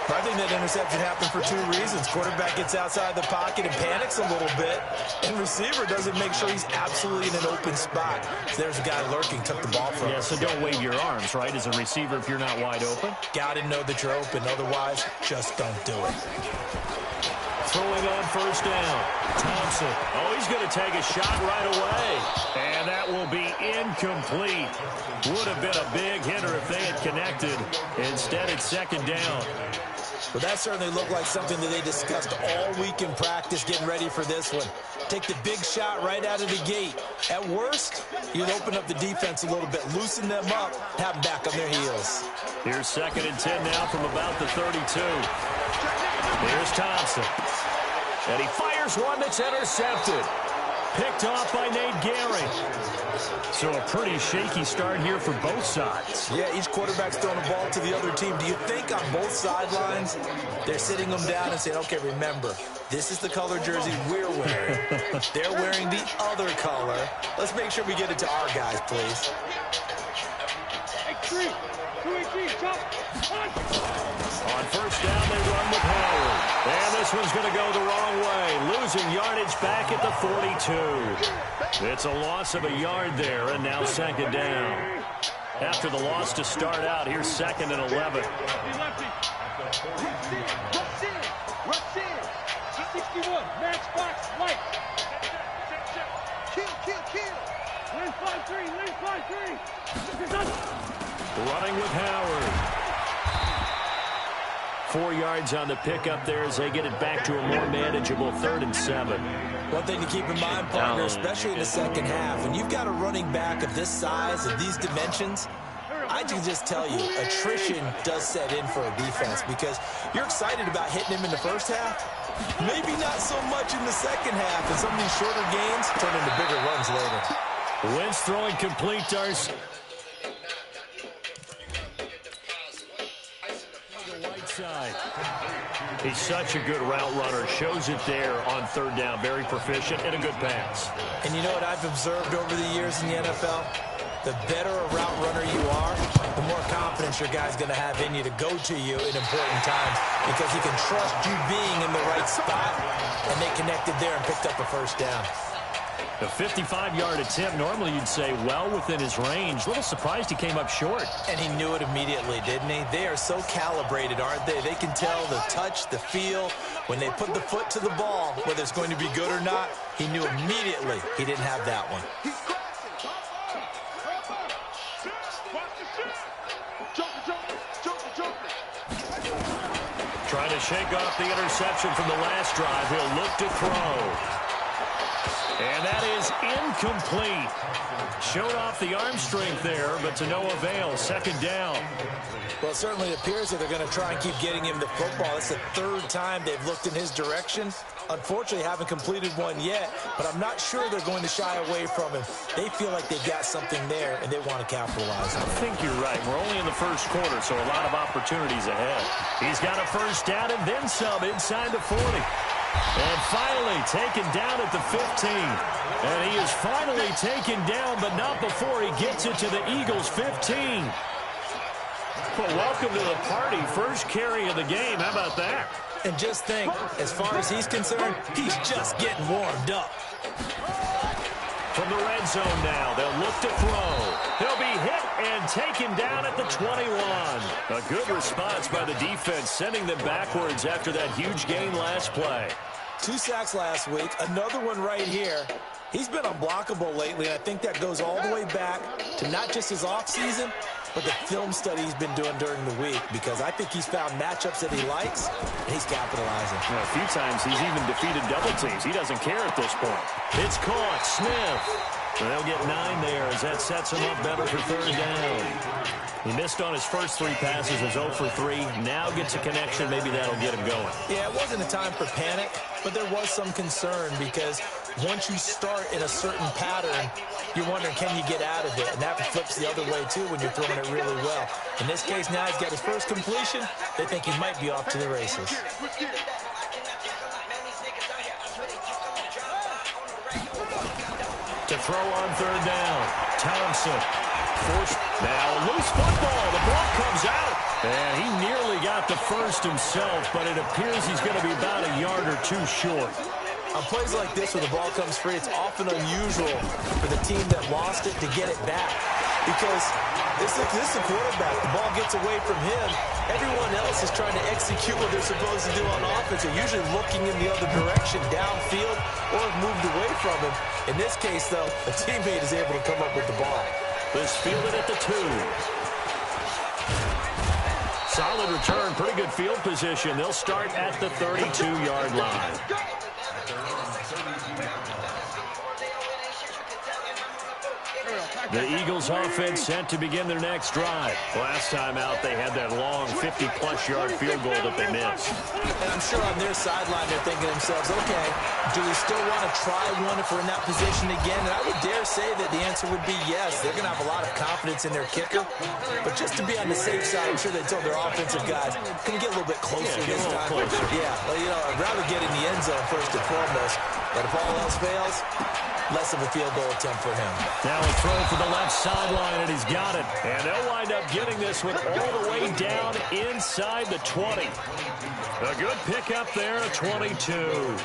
I think that interception happened for 2 reasons. Quarterback gets outside the pocket and panics a little bit, and receiver doesn't make sure he's absolutely in an open spot. So there's a guy lurking, took the ball from him. Yeah, so don't wave your arms, right, as a receiver if you're not wide open. Got to know that you're open. Otherwise, just don't do it. Throwing on 1st down. Thompson. Oh, he's going to take a shot right away. And that will be incomplete. Would have been a big hitter if they had connected. Instead, it's 2nd down. Well, that certainly looked like something that they discussed all week in practice getting ready for this one. Take the big shot right out of the gate. At worst, you'd open up the defense a little bit, loosen them up, have them back on their heels. Here's 2nd and 10 now from about the 32. Here's Thompson. And he fires one that's intercepted. Picked off by Nate Gehring. So a pretty shaky start here for both sides. Yeah, each quarterback's throwing the ball to the other team. Do you think on both sidelines they're sitting them down and saying, okay, remember, this is the color jersey we're wearing. They're wearing the other color. Let's make sure we get it to our guys, please. Hey, 3, 2-8, chop. On 1st down, they run with Howard. And this one's going to go the wrong way. Losing yardage back at the 42. It's a loss of a yard there, and now 2nd down. After the loss to start out, here's 2nd and 11. Rush in. 61, matchbox, light. Kill. Lane 5-3. Running with Howard. 4 yards on the pickup there as they get it back to a more manageable 3rd and 7. One thing to keep in mind, partner, especially in the second half, when you've got a running back of this size and these dimensions, I can just tell you, attrition does set in for a defense because you're excited about hitting him in the first half, maybe not so much in the second half, and some of these shorter gains turn into bigger runs later. Wentz throwing complete, Darcy. Side. He's such a good route runner. Shows it there on 3rd down. Very proficient and a good pass. And you know what I've observed over the years in the NFL? The better a route runner you are, the more confidence your guy's going to have in you to go to you in important times because he can trust you being in the right spot, and they connected there and picked up a 1st down. The 55-yard attempt, normally you'd say well within his range. A little surprised he came up short. And he knew it immediately, didn't he? They are so calibrated, aren't they? They can tell the touch, the feel. When they put the foot to the ball, whether it's going to be good or not, he knew immediately he didn't have that one. Trying to shake off the interception from the last drive. He'll look to throw. And that is incomplete. Showed off the arm strength there, but to no avail. Second down. Well, it certainly appears that they're going to try and keep getting him the football. It's the third time they've looked in his direction. Unfortunately, haven't completed one yet, but I'm not sure they're going to shy away from him. They feel like they've got something there, and they want to capitalize on it. I think you're right. We're only in the first quarter, so a lot of opportunities ahead. He's got a first down and then some inside the 40. And finally taken down at the 15. And he is finally taken down, but not before he gets it to the Eagles' 15. Well, welcome to the party. First carry of the game. How about that? And just think, as far as he's concerned, he's just getting warmed up. From the red zone now, they'll look to throw. He'll be hit and taken down at the 21. A good response by the defense, sending them backwards after that huge gain last play. 2 sacks last week, another one right here. He's been unblockable lately, and I think that goes all the way back to not just his offseason, but the film study he's been doing during the week, because I think he's found matchups that he likes, and he's capitalizing. A few times he's even defeated double teams. He doesn't care at this point. It's caught. Smith. They'll get 9 there as that sets him up better for third down. He missed on his first 3 passes, was 0 for 3. Now gets a connection. Maybe that'll get him going. Yeah, it wasn't a time for panic, but there was some concern because once you start in a certain pattern, you're wondering, can you get out of it? And that flips the other way, too, when you're throwing it really well. In this case, now he's got his first completion. They think he might be off to the races. To throw on third down. Thompson. Forced. Now loose football. The ball comes out. And he nearly got the first himself, but it appears he's going to be about a yard or 2 short. On plays like this where the ball comes free, it's often unusual for the team that lost it to get it back. Because this is the quarterback. The ball gets away from him. Everyone else is trying to execute what they're supposed to do on offense. They're usually looking in the other direction, downfield, or have moved away from him. In this case, though, a teammate is able to come up with the ball. This fielded at the 2. Solid return, pretty good field position. They'll start at the 32-yard line. The Eagles offense set to begin their next drive. Last time out, they had that long 50-plus-yard field goal that they missed. And I'm sure on their sideline, they're thinking to themselves, okay, do we still want to try one if we're in that position again? And I would dare say that the answer would be yes. They're going to have a lot of confidence in their kicker. But just to be on the safe side, I'm sure they told their offensive guys, can we get a little bit closer this time? Yeah, well, you know, I'd rather get in the end zone first and foremost. But if all else fails, less of a field goal attempt for him. Now a throw for the left sideline, and he's got it. And they'll wind up getting this one all the way down inside the 20. A good pickup there, a 22.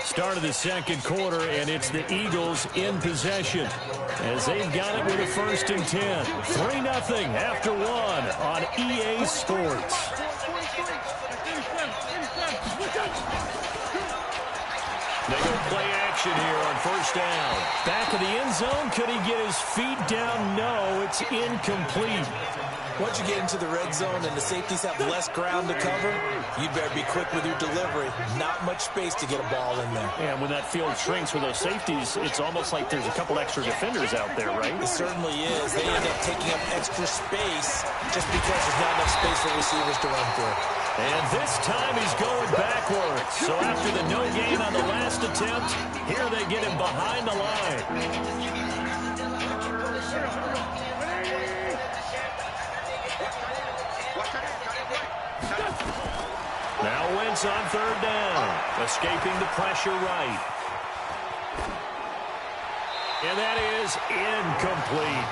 Start of the second quarter, and it's the Eagles in possession as they've got it with a 1st and 10. 3-0 after 1 on EA Sports. They go play action here on 1st down. Back of the end zone. Could he get his feet down? No, it's incomplete. Once you get into the red zone and the safeties have less ground to cover, you better be quick with your delivery. Not much space to get a ball in there. And when that field shrinks for those safeties, it's almost like there's a couple extra defenders out there, right? It certainly is. They end up taking up extra space just because there's not enough space for receivers to run through. And this time he's going backwards. So after the no gain on the last attempt, here they get him behind the line. Now Wentz on 3rd down, escaping the pressure right. And that is incomplete.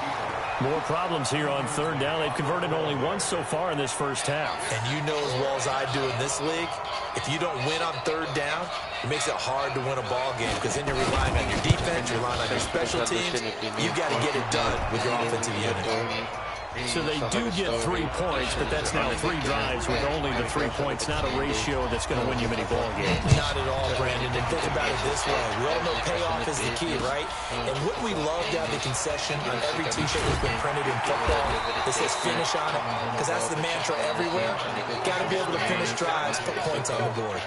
More problems here on third down. They've converted only once so far in this first half. And you know as well as I do in this league, if you don't win on third down, it makes it hard to win a ball game because then you're relying on your defense, you're relying on your special teams. You've got to get it done with your offensive unit. So they do get 3 points, but that's now 3 drives with only the 3 points. Not a ratio that's going to win you many ball games. Not at all, Brandon. And think about it this way. We all know payoff is the key, right? And wouldn't we love to have the concession on every T-shirt that's been printed in football that says finish on it? Because that's the mantra everywhere. Got to be able to finish drives, put points on the board.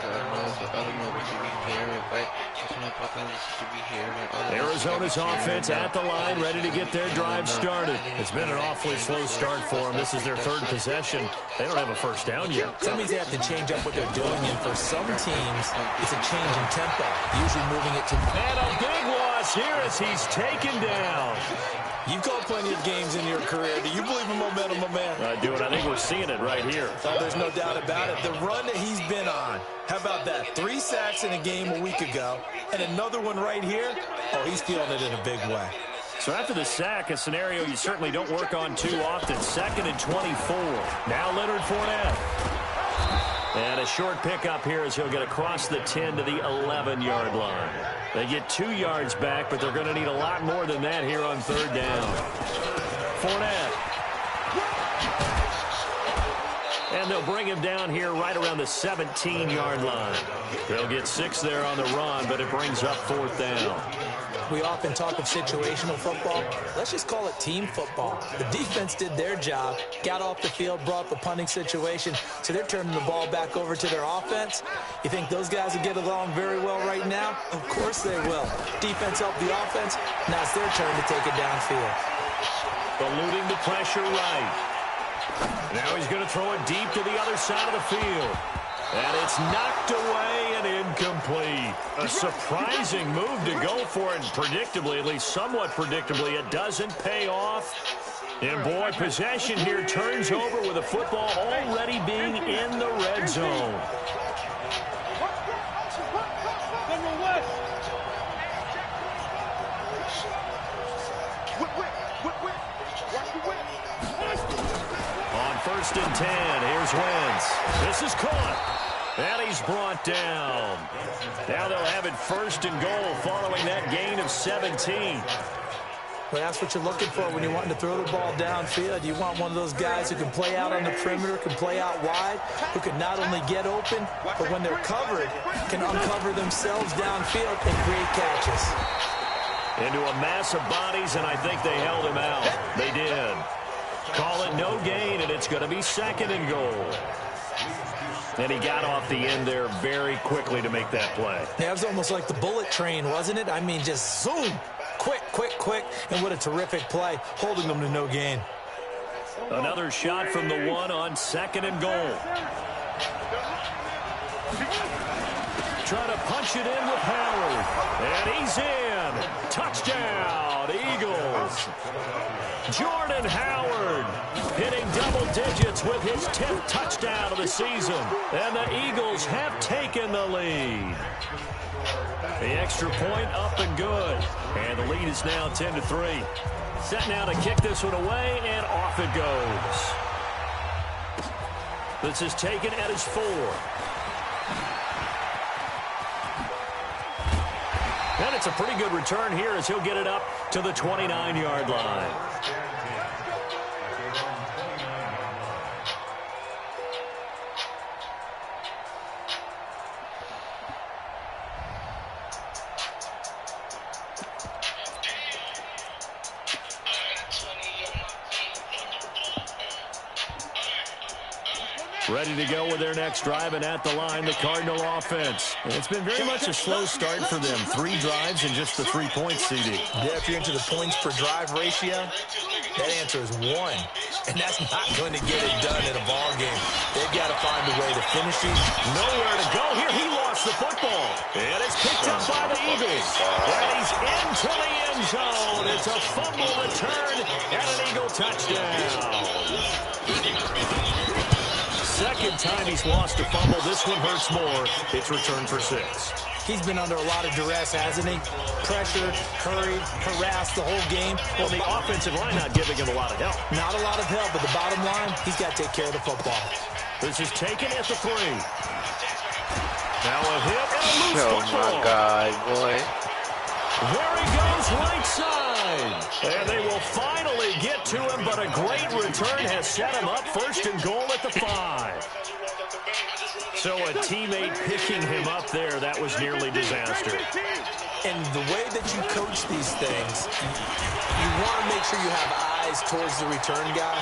Arizona's offense at the line, ready to get their drive started. It's been an awfully slow start for them. This is their third possession. They don't have a first down yet. That means they have to change up what they're doing, and for some teams, it's a change in tempo, usually moving it to... And a big loss here as he's taken down. You've called plenty of games in your career. Do you believe in momentum, my man? I do, and I think we're seeing it right here. Oh, there's no doubt about it. The run that he's been on, how about that? 3 sacks in a game a week ago, and another one right here. Oh, he's feeling it in a big way. So after the sack, a scenario you certainly don't work on too often. 2nd and 24. Now Leonard Fournette. And a short pickup here as he'll get across the 10 to the 11-yard line. They get 2 yards back, but they're going to need a lot more than that here on third down. Fournette. And they'll bring him down here right around the 17-yard line. They'll get 6 there on the run, but it brings up 4th down. We often talk of situational football. Let's just call it team football. The defense did their job, got off the field, brought the punting situation, so they're turning the ball back over to their offense. You think those guys will get along very well right now? Of course they will. Defense helped the offense. Now it's their turn to take it downfield. Eluding the pressure right. Now he's going to throw it deep to the other side of the field. And it's knocked away and incomplete. A surprising move to go for it. Predictably, at least somewhat predictably, it doesn't pay off. And boy, possession here turns over with the football already being in the red zone. On 1st and 10, here's Wentz. This is caught. And he's brought down. Now they'll have it 1st and goal following that gain of 17. Well, that's what you're looking for when you're wanting to throw the ball downfield. You want one of those guys who can play out on the perimeter, can play out wide, who can not only get open, but when they're covered, can uncover themselves downfield and create catches. Into a mass of bodies, and I think they held him out. They did. Call it no gain, and it's going to be 2nd and goal. And he got off the end there very quickly to make that play. Yeah, it was almost like the bullet train, wasn't it? I mean, just zoom. Quick, quick, quick. And what a terrific play, holding them to no gain. Another shot from the 1 on 2nd and goal. Trying to punch it in with Howard. And he's in. Touchdown, Eagles. Jordan Howard hitting double digits with his 10th touchdown of the season. And the Eagles have taken the lead. The extra point up and good. And the lead is now 10-3. Set now to kick this one away, and off it goes. This is taken at his 4. And it's a pretty good return here as he'll get it up to the 29-yard line. Ready to go with their next drive, and at the line, the Cardinal offense. And it's been very much a slow start for them. 3 drives and just the 3 points, CD. Yeah, if you're into the points per drive ratio, that answer is 1. And that's not going to get it done in a ball game. They've got to find a way to finish these. Nowhere to go here. He lost the football. And it's picked up by the Eagles. And he's into the end zone. It's a fumble return and an Eagle touchdown. Second time he's lost a fumble. This one hurts more. It's returned for 6. He's been under a lot of duress, hasn't he? Pressured, hurried, harassed the whole game. Well, the offensive line not giving him a lot of help. Not a lot of help, but the bottom line, he's got to take care of the football. This is taken at the 3. Now a hit and a loose football. Oh, my God, boy. There he goes, right side. And they will finally get to him, but a great return has set him up 1st and goal at the 5. So a teammate picking him up there, that was nearly disaster. And the way that you coach these things, you want to make sure you have eyes towards the return guy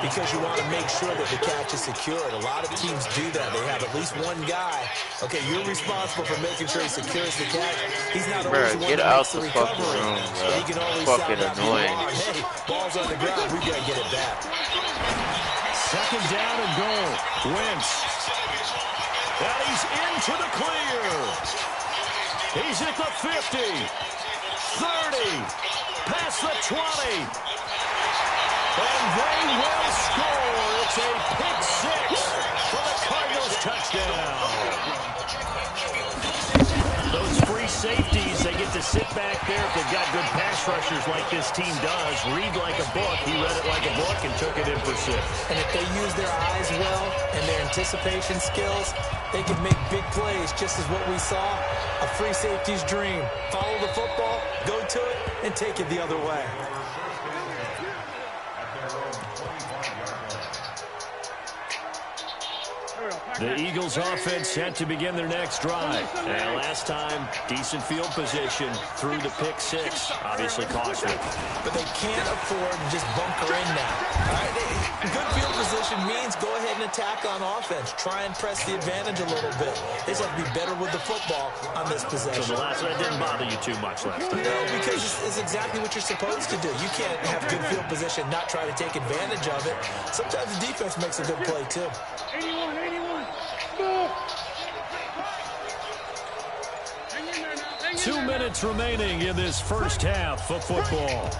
because you want to make sure that the catch is secured. A lot of teams do that. They have at least one guy. Okay, you're responsible for making sure he secures the catch. He's not always the one get that out makes the the fucking recovery. room, bro. But he can always Fucking sound out the annoying. alarm. Hey, ball's on the ground. We got to get it back. 2nd down and goal. Wentz. And he's into the clear. He's at the 50. 30. Past the 20. And they will score. It's a pick 6 for the Cardinals touchdown. Those free safeties, they get to sit back there if they've got good pass rushers like this team does. Read like a book. He read it like a book and took it in for 6. And if they use their eyes well and their anticipation skills, they can make big plays, just as what we saw. A free safety's dream. Follow the football, go to it, and take it the other way. The Eagles offense set to begin their next drive. And last time, decent field position through the pick 6. Obviously costly. But they can't afford to just bunker in now. All right? Good field position means go ahead and attack on offense. Try and press the advantage a little bit. They just have to be better with the football on this possession. So the last one didn't bother you too much last time. No, because it's exactly what you're supposed to do. You can't have good field position, not try to take advantage of it. Sometimes the defense makes a good play, too. 81. 2 minutes remaining in this first half of football.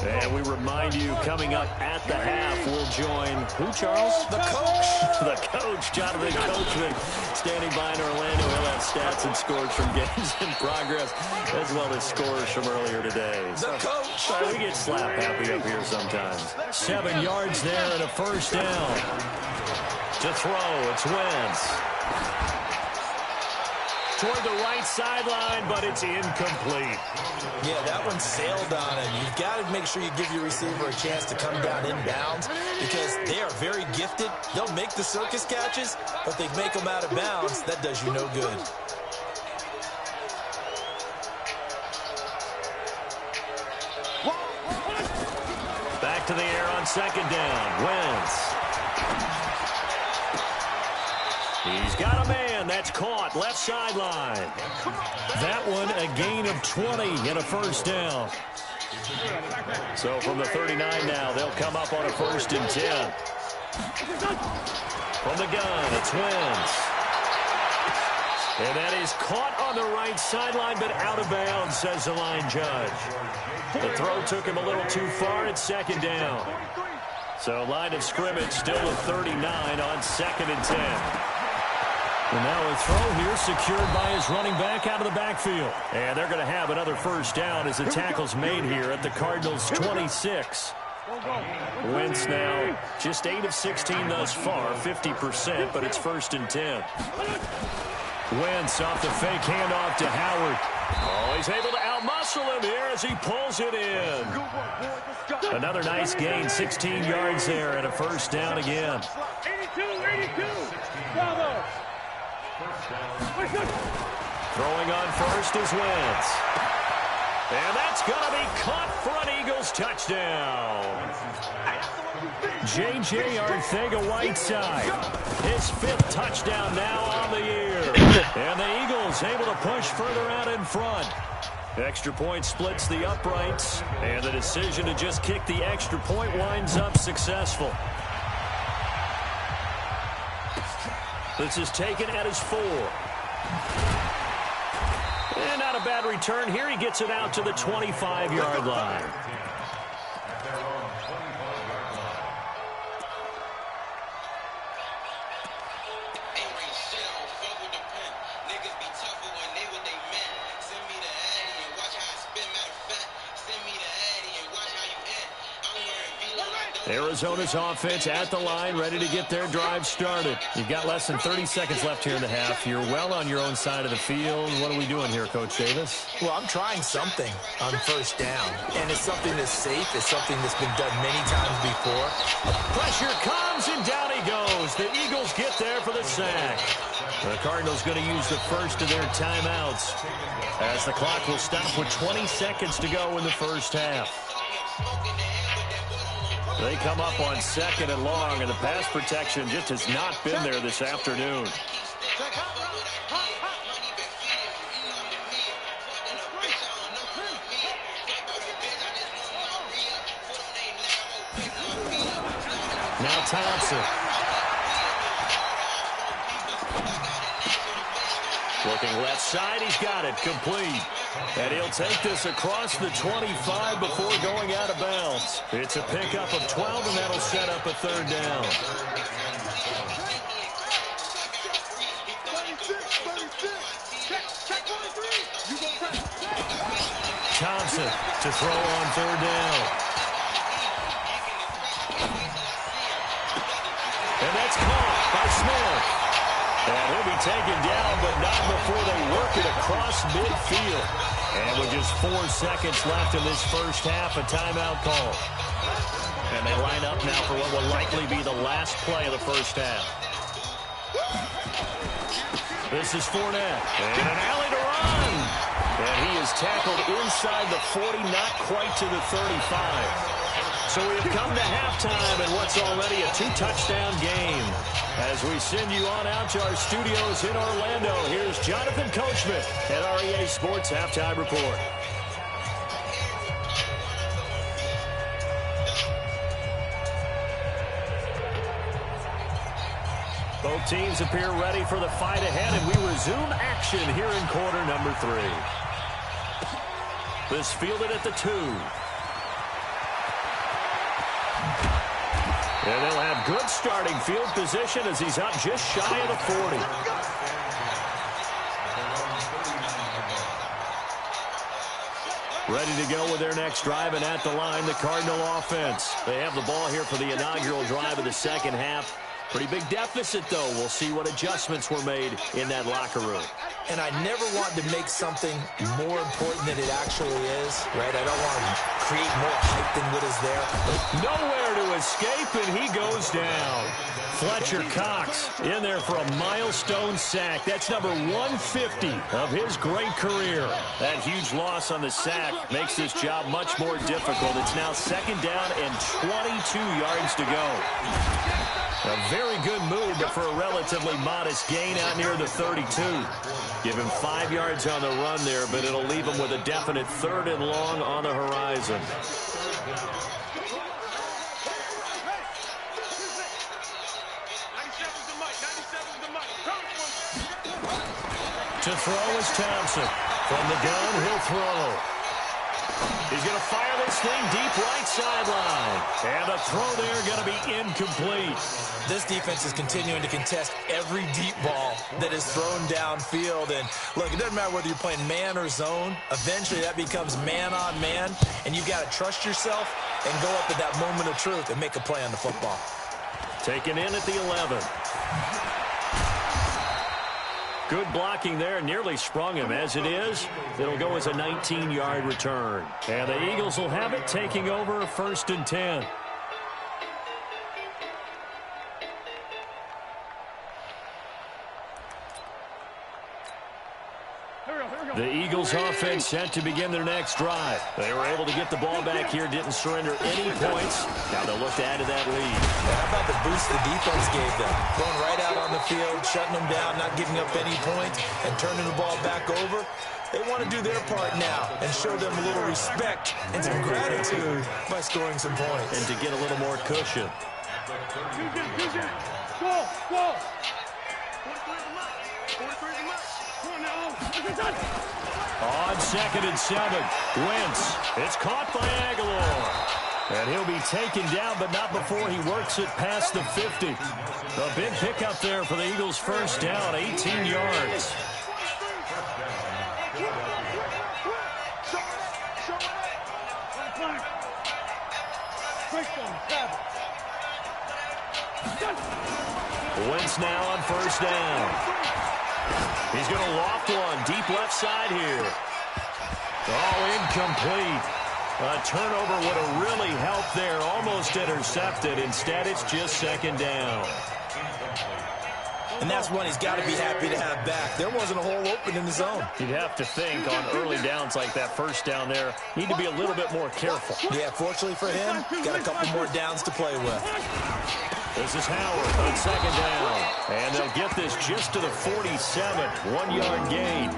And we remind you, coming up at the half, we'll join who, Charles? The coach. The coach, Jonathan Coachman, standing by in Orlando. He'll have stats and scores from games in progress, as well as scores from earlier today. The coach. We get slap happy up here sometimes. 7 yards there and a 1st down. To throw, it's Wentz. Toward the right sideline, but it's incomplete. Yeah, that one sailed on him. You've got to make sure you give your receiver a chance to come down inbounds because they are very gifted. They'll make the circus catches, but they make them out of bounds. That does you no good. Back to the air on 2nd down. Wentz. He's got a man. That's caught. Left sideline. That one a gain of 20 and a 1st down. So from the 39 now, they'll come up on a 1st and 10. From the gun, it's Wentz. And that is caught on the right sideline, but out of bounds, says the line judge. The throw took him a little too far. It's 2nd down. So line of scrimmage still at 39 on 2nd and 10. And now a throw here secured by his running back out of the backfield. And they're going to have another 1st down as the tackle's made here at the Cardinals' 26. Wentz now just 8 of 16 thus far, 50%, but it's 1st and 10. Wentz off the fake handoff to Howard. Oh, he's able to outmuscle him here as he pulls it in. Another nice gain, 16 yards there and a 1st down again. 82. Bravo. Throwing on 1st is Wentz. And that's going to be caught for an Eagles touchdown. J.J. Arcega-Whiteside. His 5th touchdown now on the year. And the Eagles able to push further out in front. Extra point splits the uprights. And the decision to just kick the extra point winds up successful. This is taken at his 4. And not a bad return here. He gets it out to the 25-yard line. Arizona's offense at the line, ready to get their drive started. You've got less than 30 seconds left here in the half. You're well on your own side of the field. What are we doing here, Coach Davis? Well, I'm trying something on first down, and it's something that's safe. It's something that's been done many times before. Pressure comes, and down he goes. The Eagles get there for the sack. The Cardinals going to use the first of their timeouts as the clock will stop with 20 seconds to go in the first half. They come up on 2nd and long, and the pass protection just has not been there this afternoon. Now Thompson. Looking left side, he's got it, complete. And he'll take this across the 25 before going out of bounds. It's a pickup of 12, and that'll set up a 3rd down. Thompson to throw on 3rd down. And that's caught by Smith. And he'll be taken down, but not before they work it across midfield. And with just 4 seconds left in this first half, a timeout call. And they line up now for what will likely be the last play of the first half. This is Fournette. And an alley to run. And he is tackled inside the 40, not quite to the 35. So we've come to halftime in what's already a 2-touchdown game. As we send you on out to our studios in Orlando, here's Jonathan Coachman at REA Sports Halftime Report. Both teams appear ready for the fight ahead, and we resume action here in quarter number 3. This fielded at the 2. And they'll have good starting field position as he's up just shy of the 40. Ready to go with their next drive, and at the line, the Cardinal offense. They have the ball here for the inaugural drive of the second half. Pretty big deficit, though. We'll see what adjustments were made in that locker room. And I never want to make something more important than it actually is, right? I don't want to create more hype than what is there. Nowhere to escape, and he goes down. Fletcher Cox in there for a milestone sack. That's number 150 of his great career. That huge loss on the sack makes this job much more difficult. It's now 2nd down and 22 yards to go. A very good move, but for a relatively modest gain out near the 32. Give him 5 yards on the run there, but it'll leave him with a definite 3rd and long on the horizon. To throw is Thompson. From the gun, he'll throw. He's going to fire this thing deep right sideline. And the throw there going to be incomplete. This defense is continuing to contest every deep ball that is thrown downfield. And look, it doesn't matter whether you're playing man or zone. Eventually that becomes man on man. And you've got to trust yourself and go up at that moment of truth and make a play on the football. Taken in at the 11. Good blocking there, nearly sprung him. As it is, it'll go as a 19-yard return. And the Eagles will have it, taking over 1st and 10. The Eagles offense set to begin their next drive. They were able to get the ball back here, didn't surrender any points. Now they'll look to add to that lead. How about the boost the defense gave them? Going right out on the field, shutting them down, not giving up any points, and turning the ball back over. They want to do their part now and show them a little respect and some gratitude by scoring some points. And to get a little more cushion. On 2nd and 7, Wentz. It's caught by Aguilar. And he'll be taken down, but not before he works it past the 50. A big pickup there for the Eagles' first down, 18 yards. Wentz now on first down. He's going to loft one deep left side here. Oh, incomplete. A turnover would have really helped there. Almost intercepted. Instead, it's just second down. And that's one he's got to be happy to have back. There wasn't a hole open in the zone. You'd have to think on early downs like that first down there, need to be a little bit more careful. Yeah, fortunately for him, got a couple more downs to play with. This is Howard on second down. And they'll get this just to the 47. 1-yard gain.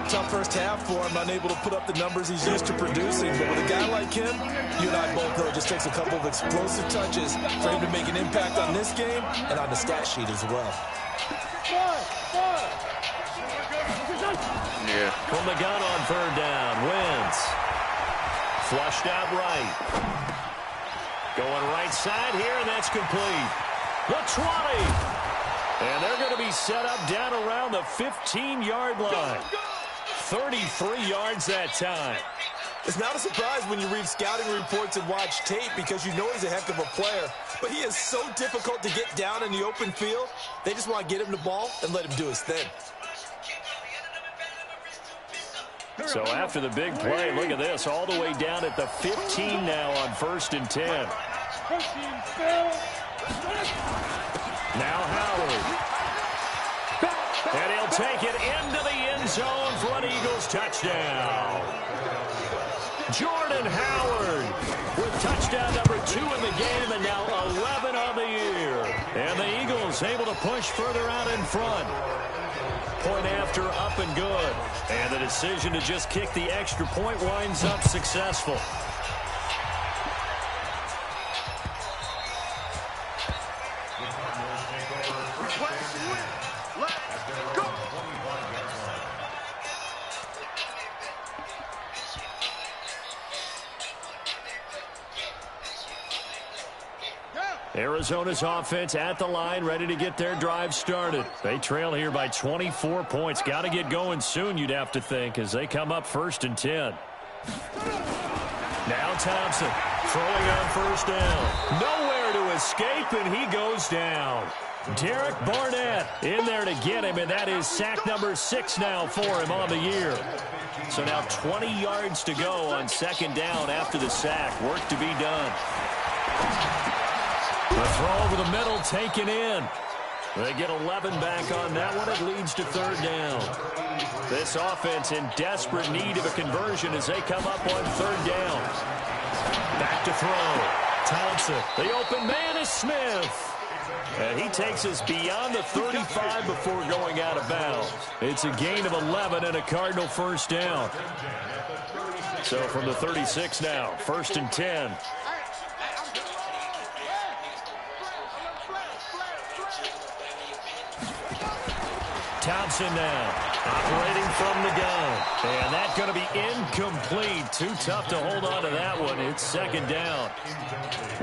Tough first half for him, unable to put up the numbers he's used to producing. But with a guy like him, you and I both know it just takes a couple of explosive touches for him to make an impact on this game and on the stat sheet as well. Yeah. From the gun on third down, Wentz. Flushed out right. Going right side here, and that's complete. The 20. And they're going to be set up down around the 15-yard line. 33 yards that time. It's not a surprise when you read scouting reports and watch tape because you know he's a heck of a player. But he is so difficult to get down in the open field. They just want to get him the ball and let him do his thing. So after the big play, look at this, all the way down at the 15 now on 1st and 10. Now Howard. And he'll take it into the end zone for an Eagles touchdown. Jordan Howard with touchdown number 2 in the game and now 11 on the year. And the Eagles able to push further out in front. Point after up and good. And the decision to just kick the extra point winds up successful. Arizona's offense at the line, ready to get their drive started. They trail here by 24 points. Got to get going soon, you'd have to think, as they come up 1st and 10. Now Thompson throwing on first down. Nowhere to escape, and he goes down. Derek Barnett in there to get him, and that is sack number 6 now for him on the year. So now 20 yards to go on second down after the sack. Work to be done. The throw over the middle taken in. They get 11 back on that one. It leads to third down. This offense in desperate need of a conversion as they come up on third down. Back to throw. Thompson. The open man is Smith. And he takes us beyond the 35 before going out of bounds. It's a gain of 11 and a Cardinal first down. So from the 36 now, 1st and 10. Thompson now, operating from the gun. And that's going to be incomplete. Too tough to hold on to that one. It's second down.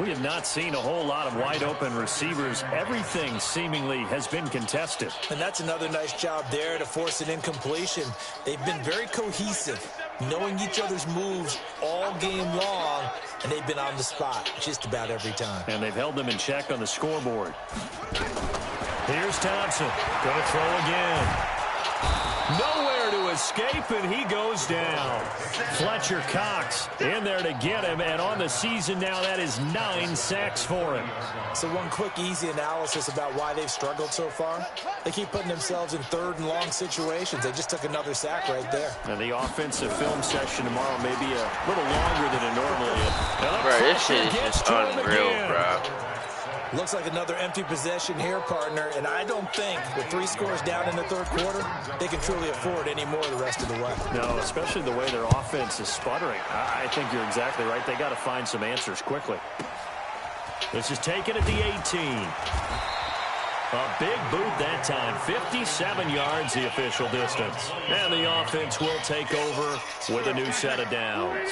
We have not seen a whole lot of wide-open receivers. Everything seemingly has been contested. And that's another nice job there to force an incompletion. They've been very cohesive, knowing each other's moves all game long, and they've been on the spot just about every time. And they've held them in check on the scoreboard. Here's Thompson. Going to throw again. Nowhere to escape, and he goes down. Fletcher Cox in there to get him, and on the season now, that is 9 sacks for him. So one quick, easy analysis about why they've struggled so far. They keep putting themselves in third and long situations. They just took another sack right there. And the offensive film session tomorrow may be a little longer than it normally is. Bro, this shit is just unreal, bro. Looks like another empty possession here, partner, and I don't think with 3 scores down in the third quarter, they can truly afford any more the rest of the way. No, especially the way their offense is sputtering. I think you're exactly right. They got to find some answers quickly. This is taken at the 18. A big boot that time. 57 yards the official distance. And the offense will take over with a new set of downs.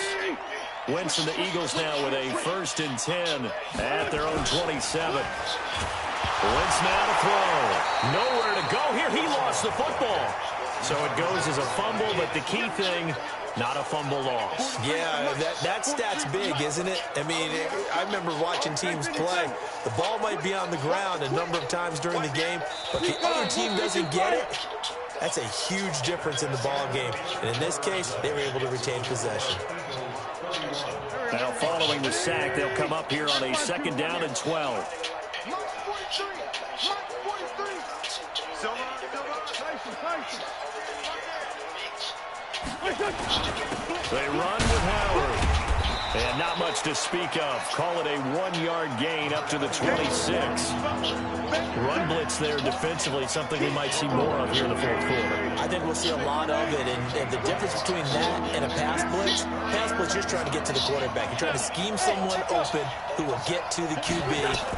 Wentz and the Eagles now with a 1st and 10 at their own 27. Wentz now to throw. Nowhere to go here. He lost the football. So it goes as a fumble, but the key thing, not a fumble loss. Yeah, that stat's big, isn't it? I mean, I remember watching teams play. The ball might be on the ground a number of times during the game, but the other team doesn't get it. That's a huge difference in the ball game. And in this case, they were able to retain possession. Now following the sack, they'll come up here on a 2nd down and 12. They run with Howard. And not much to speak of. Call it a 1-yard gain up to the 26. Run blitz there defensively, something we might see more of here in the 4th quarter. I think we'll see a lot of it. And the difference between that and a pass blitz just trying to get to the quarterback. You're trying to scheme someone open who will get to the QB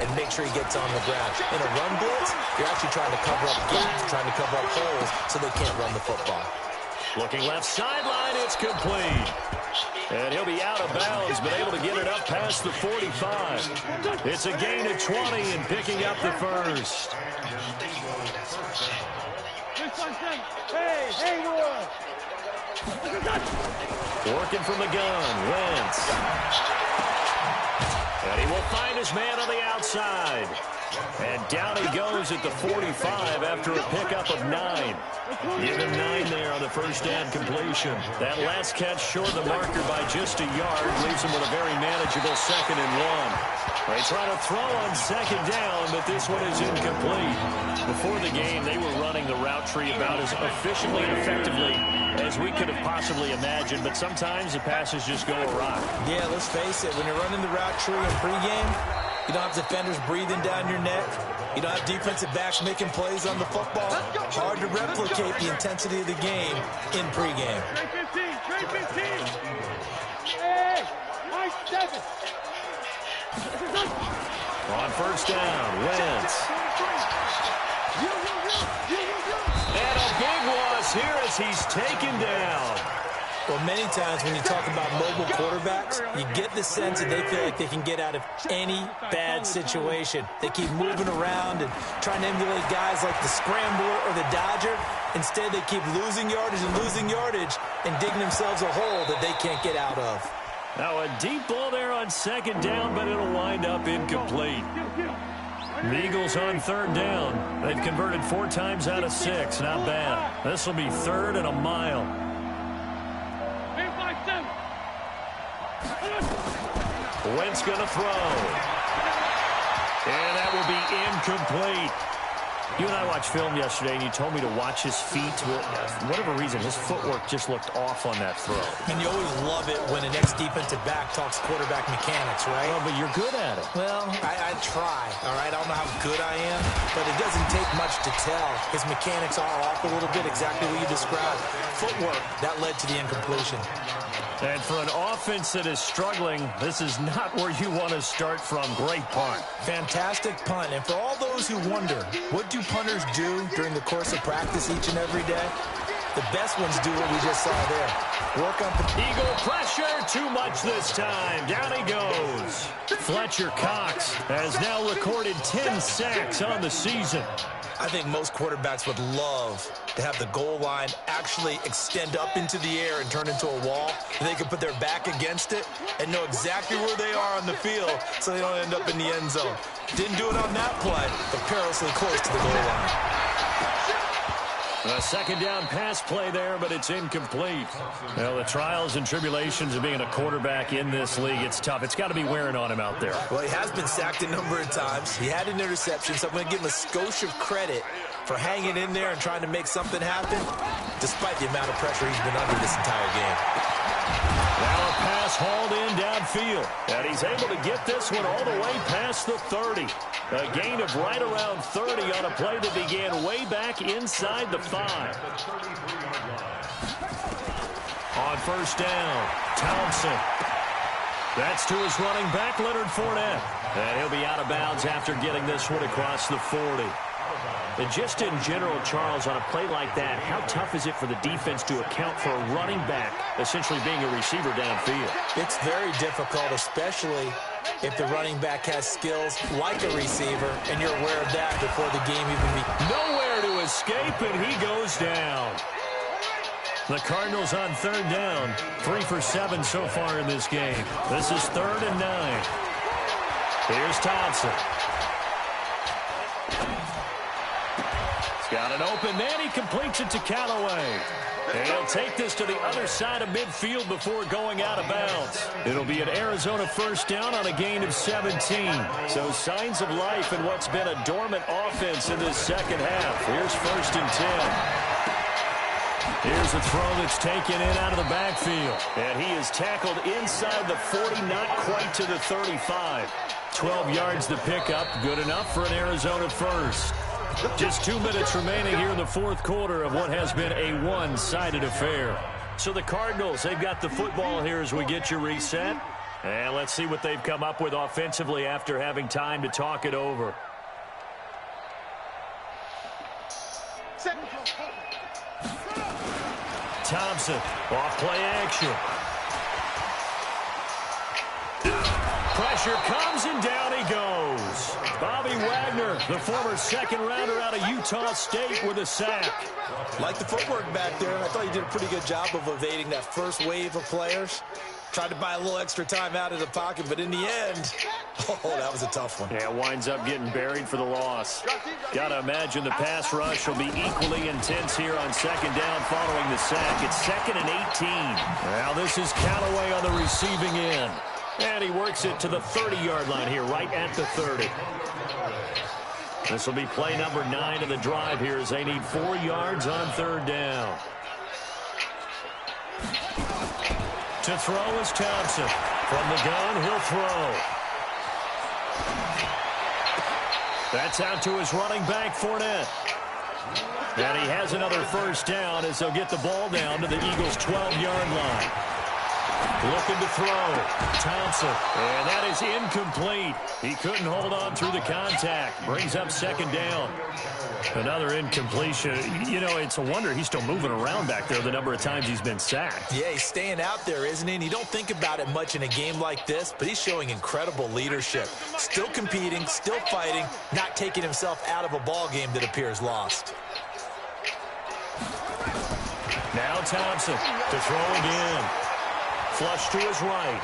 and make sure he gets on the ground. In a run blitz, you're actually trying to cover up gaps, trying to cover up holes so they can't run the football. Looking left sideline, it's complete. And he'll be out of bounds, but able to get it up past the 45. It's a gain of 20 and picking up the first. Working from the gun, Wentz. And he will find his man on the outside. And down he goes at the 45 after a pickup of 9. Give him 9 there on the first down completion. That last catch short of the marker by just a yard leaves him with a very manageable 2nd and 1. They try to throw on 2nd down, but this one is incomplete. Before the game, they were running the route tree about as efficiently and effectively as we could have possibly imagined, but sometimes the passes just go awry. Yeah, let's face it, when you're running the route tree in pregame, you don't have defenders breathing down your neck. You don't have defensive backs making plays on the football. Hard to replicate the intensity of the game in pregame. Trey 15. Hey, nice 7. On first down, Wentz. And a big loss here as he's taken down. Well, many times when you talk about mobile quarterbacks, you get the sense that they feel like they can get out of any bad situation. They keep moving around and trying to emulate guys like the Scrambler or the Dodger. Instead, they keep losing yardage and digging themselves a hole that they can't get out of. Now a deep ball there on 2nd down, but it'll wind up incomplete. The Eagles on 3rd down. They've converted 4 times out of 6. Not bad. This will be 3rd and a mile. Wentz going to throw. And that will be incomplete. You and I watched film yesterday, and you told me to watch his feet. For whatever reason, his footwork just looked off on that throw. And you always love it when an ex-defensive back talks quarterback mechanics, right? Well, but you're good at it. Well, I try, all right? I don't know how good I am, but it doesn't take much to tell. His mechanics are off a little bit, exactly what you described. Footwork, that led to the incompletion. And for an offense that is struggling, this is not where you want to start from. Great punt. Fantastic punt. And for all those who wonder, what do punters do during the course of practice each and every day? The best ones do what we just saw there. Work on the Eagle pressure, too much this time. Down he goes. Fletcher Cox has now recorded 10 sacks on the season. I think most quarterbacks would love to have the goal line actually extend up into the air and turn into a wall, and they can put their back against it and know exactly where they are on the field so they don't end up in the end zone. Didn't do it on that play, but perilously close to the goal line. A 2nd down pass play there, but it's incomplete. Well, the trials and tribulations of being a quarterback in this league, it's tough. It's got to be wearing on him out there. Well, he has been sacked a number of times. He had an interception, so I'm going to give him a skosh of credit for hanging in there and trying to make something happen, despite the amount of pressure he's been under this entire game. Now a pass hauled in downfield, and he's able to get this one all the way past the 30. A gain of right around 30 on a play that began way back inside the 5. On first down, Thompson. That's to his running back, Leonard Fournette. And he'll be out of bounds after getting this one across the 40. And just in general, Charles, on a play like that, how tough is it for the defense to account for a running back essentially being a receiver downfield? It's very difficult, especially if the running back has skills like a receiver, and you're aware of that before the game even begins. Nowhere to escape, and he goes down. The Cardinals on third down. 3 for 7 so far in this game. This is 3rd and 9. Here's Thompson. He's got an open man. He completes it to Callaway. And he'll take this to the other side of midfield before going out of bounds. It'll be an Arizona first down on a gain of 17. So signs of life in what's been a dormant offense in this second half. Here's 1st and 10. Here's a throw that's taken in out of the backfield. And he is tackled inside the 40, not quite to the 35. 12 yards to pick up. Good enough for an Arizona first. Just 2 minutes remaining here in the fourth quarter of what has been a one-sided affair. So the Cardinals, they've got the football here as we get you reset. And let's see what they've come up with offensively after having time to talk it over. Thompson, off play action. Pressure comes and down he goes. Bobby Wagner, the former second-rounder out of Utah State with a sack. Like the footwork back there. I thought he did a pretty good job of evading that first wave of players. Tried to buy a little extra time out of the pocket, but in the end, oh, that was a tough one. Yeah, winds up getting buried for the loss. Got to imagine the pass rush will be equally intense here on second down following the sack. It's 2nd and 18. Now this is Callaway on the receiving end. And he works it to the 30-yard line here, right at the 30. This will be play number 9 of the drive here as they need 4 yards on third down. To throw is Thompson. From the gun, he'll throw. That's out to his running back, Fournette. And he has another first down as they'll get the ball down to the Eagles' 12-yard line. Looking to throw. Thompson. And that is incomplete. He couldn't hold on through the contact. Brings up second down. Another incompletion. You know, it's a wonder he's still moving around back there the number of times he's been sacked. Yeah, he's staying out there, isn't he? And you don't think about it much in a game like this, but he's showing incredible leadership. Still competing, still fighting, not taking himself out of a ball game that appears lost. Now Thompson to throw again. Flush to his right.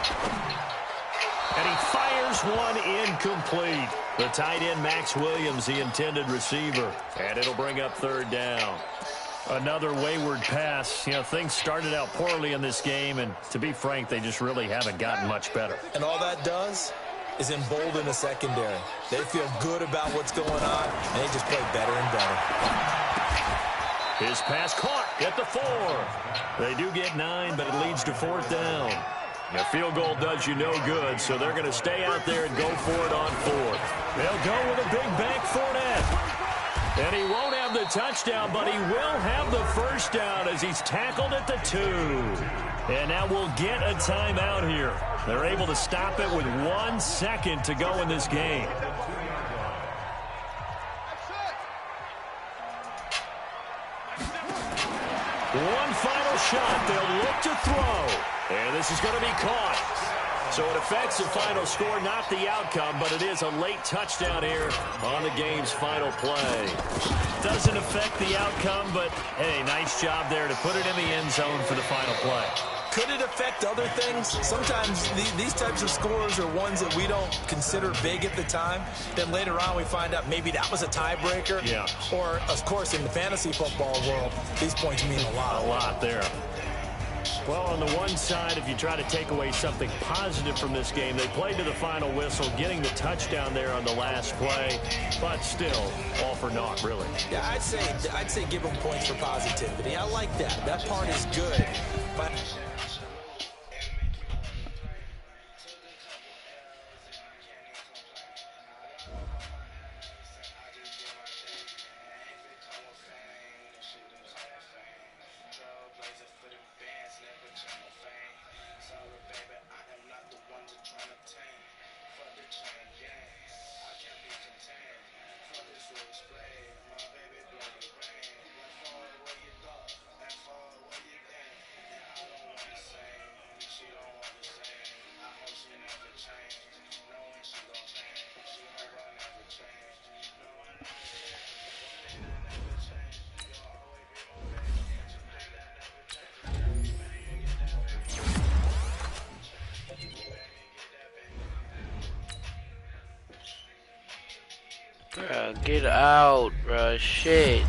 And he fires one incomplete. The tight end, Max Williams, the intended receiver. And it'll bring up third down. Another wayward pass. You know, things started out poorly in this game, and to be frank, they just really haven't gotten much better. And all that does is embolden the secondary. They feel good about what's going on, and they just play better and better. His pass caught at the 4. They do get 9, but it leads to fourth down. A field goal does you no good, so they're going to stay out there and go for it on 4th. They'll go with a big bank Fournette. And he won't have the touchdown, but he will have the first down as he's tackled at the 2. And now we'll get a timeout here. They're able to stop it with 1 second to go in this game. One final shot. They'll look to throw. And this is going to be caught. So it affects the final score, not the outcome, but it is a late touchdown here on the game's final play. Doesn't affect the outcome, but, hey, nice job there to put it in the end zone for the final play. Could it affect other things? Sometimes these types of scores are ones that we don't consider big at the time. Then later on we find out maybe that was a tiebreaker. Yeah. Or, of course, in the fantasy football world, these points mean a lot. A lot there. Well, on the one side, if you try to take away something positive from this game, they played to the final whistle, getting the touchdown there on the last play, but still, all for naught, really. Yeah, I'd say give them points for positivity. I like that. That part is good. But Bruh, get out, bruh. Shit.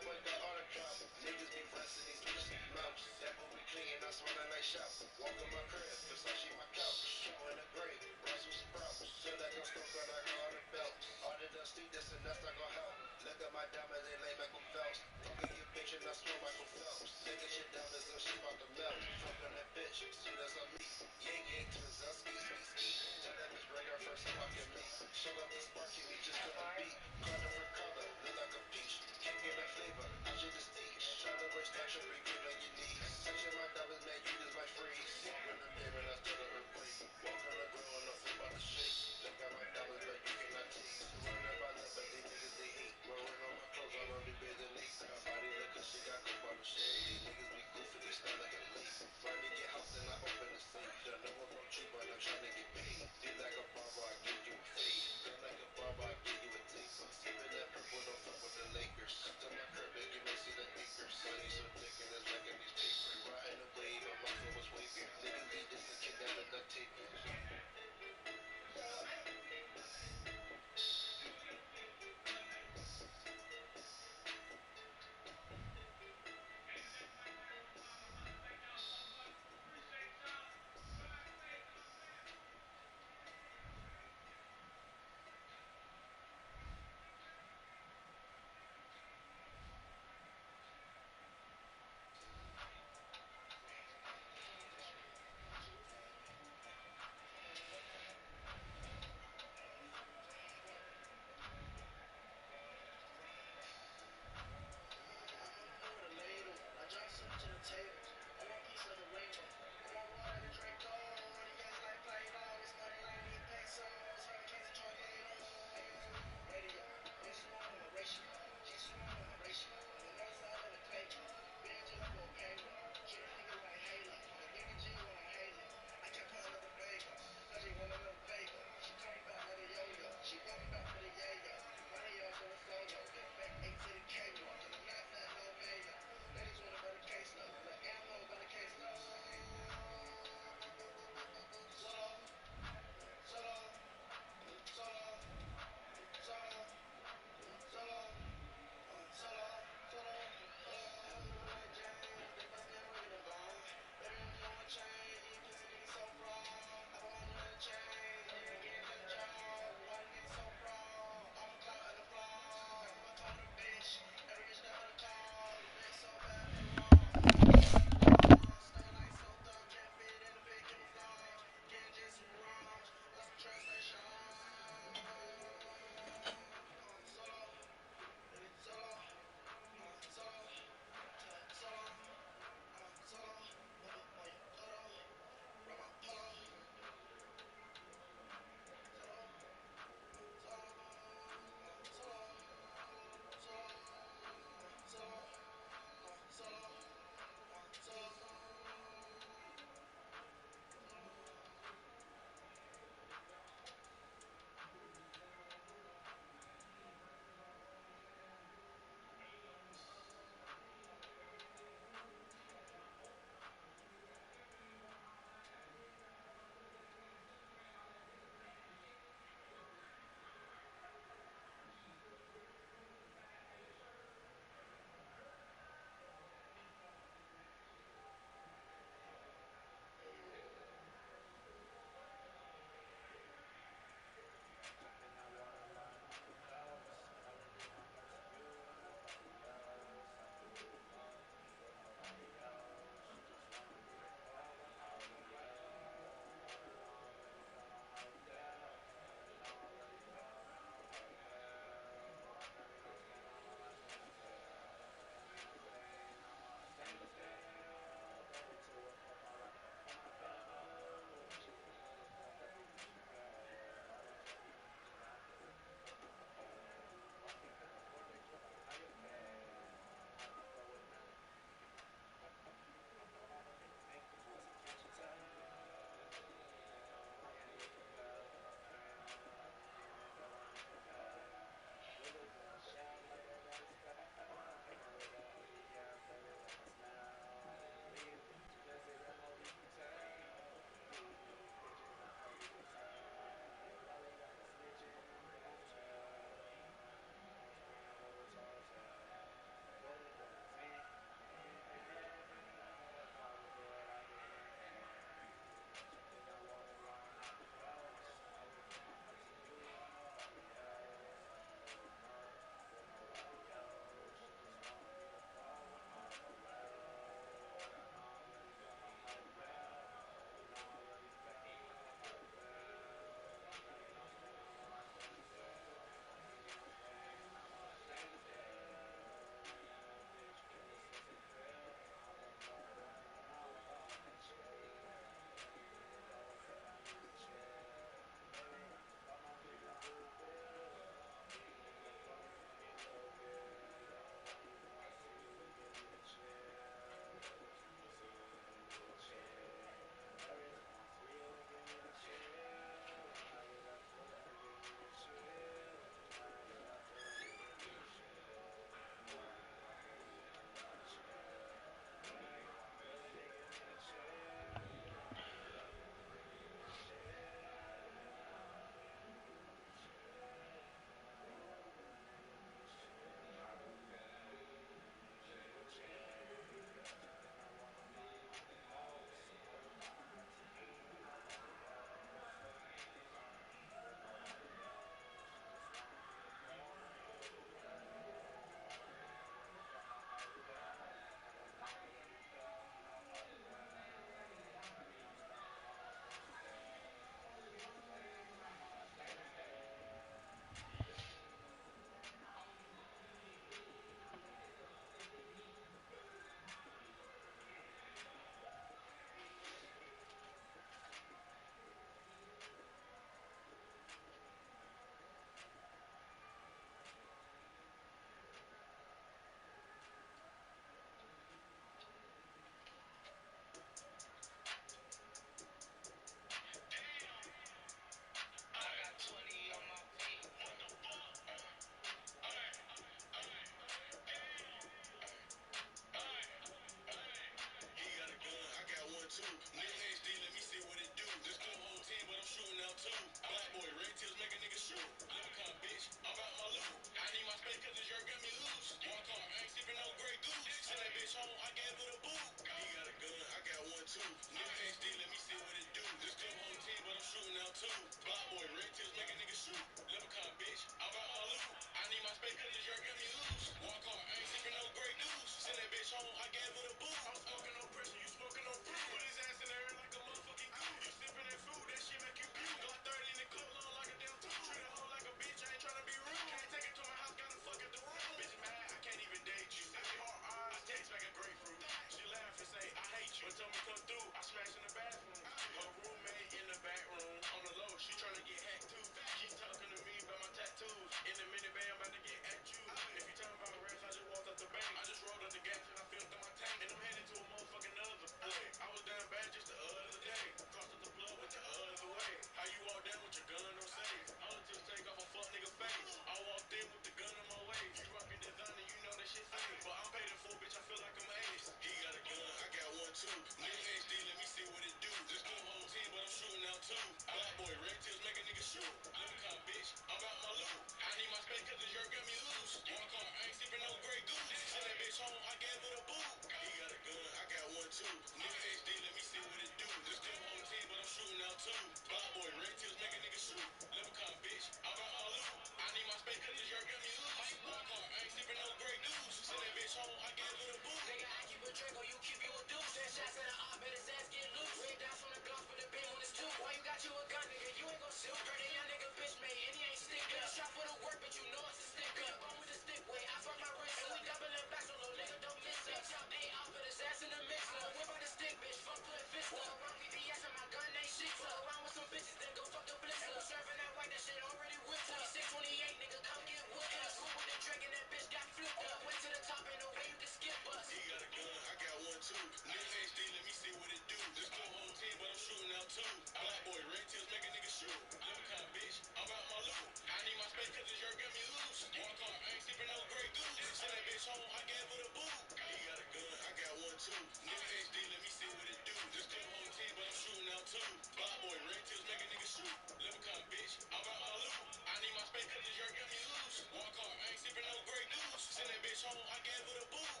bitch home, I gave her the boot. He got a gun, I got one too. Nigga HD, let me see what it do. This club whole team, but I'm shooting out too. Block boy, red tails, make a nigga shoot. Leprechaun bitch, I'm out my loot. I need my space cause this jerk got me loose. Walk hard, I ain't sipping no Grey Goose. Send that bitch home, I gave her the boot. I'm smoking no pressure, you smoking no fruit. Put his ass in there like a motherfucking goose. You sipping that food, that shit make you puke. Got 30 in the club, long like a damn tooth. Treat a hoe like a bitch, I ain't tryna be rude. Can't take it to my house, gotta fuck at the room. Bitch mad, I can't even date you. I text like a grapefruit. She laugh and say, I hate you. But tell me come through, I smash in the bathroom. Her roommate in the back room. On the low, she tryna get hacked too. Keep talking to me about my tattoos. In the minivan, I'm about to get at you. If you talking about rest, I just walked out the bank. I just rolled up the gas and I filled up my tank. And I'm headed to a motherfucking other play. I was down bad just the other day. Crossed up the plug with the other way. How you walk down with your gun on safe? All it took take off a fuck nigga face. I walked in with the gun on my waist. You rockin' designer, you know that shit fake. But I'm paid in full, bitch, I feel like I'm ace. He got a gun, I got one too. Nigga HD, let me see what it do. This club whole team, but I'm shooting out too. Black boy, red tails, make a nigga shoot. Leprechaun bitch, I'm out my loot. I need my space cause the jerk got me loose. Walk hard, I ain't sipping no Grey Goose. Send that bitch home, I gave her the boot. He got a gun, I got one too. Nigga HD, let me see what it do. This club whole team, but I'm shooting out too. Black boy, red tails, make a nigga shoot. Leprechaun bitch, I'm out my loot. I need my space cause the jerk got me loose. Walk hard, I ain't sipping no Grey Goose. Send that bitch home, I gave her the boot. Nigga, I keep a Draco, you keep you a deuce. Send shots at the op, bet his ass get loose. Red dots on the Glock for the bin when it's two. Why you got you a gun, nigga? You ain't gon' shoot. Heard that young nigga bitch made and he ain't stick up. Shot for the work, but you know it's a stick up. Bone with the stick weight, I fuck my wrist. And we doubling back so little nigga don't miss it. Bitch, I'm A-off for his ass in the mix. Whip out the stick, bitch, fuck put fist up. Around VVS and my gun ain't shit. Fuck around with some bitches, then go fuck the bliss up. And we serving that white, that shit already whipped up. 26, 28, nigga, come get whooped up. Swoop with the drink and that bitch got flipped up. Went to the top, ain't no way you can skip us. He got a gun, I got one too. Nigga HD, let me see what it do. This club whole team, but I'm shooting out too. Black boy, red tails, make a nigga shoot. Leprechaun bitch, I'm out my loot. I need my space cause the jerk got me loose. Walk hard, I ain't sipping no Grey Goose. Send that bitch home, I gave her the boot. He got a gun, I got one too. Nigga HD, let me see what it do. This club whole team, but I'm shooting out too. Black boy, red tails, make a nigga shoot. Leprechaun bitch, I'm out my loot. I need my space cause the jerk got me loose. Walk hard, I ain't sipping no Grey Goose. Send that bitch home, I gave her the boot.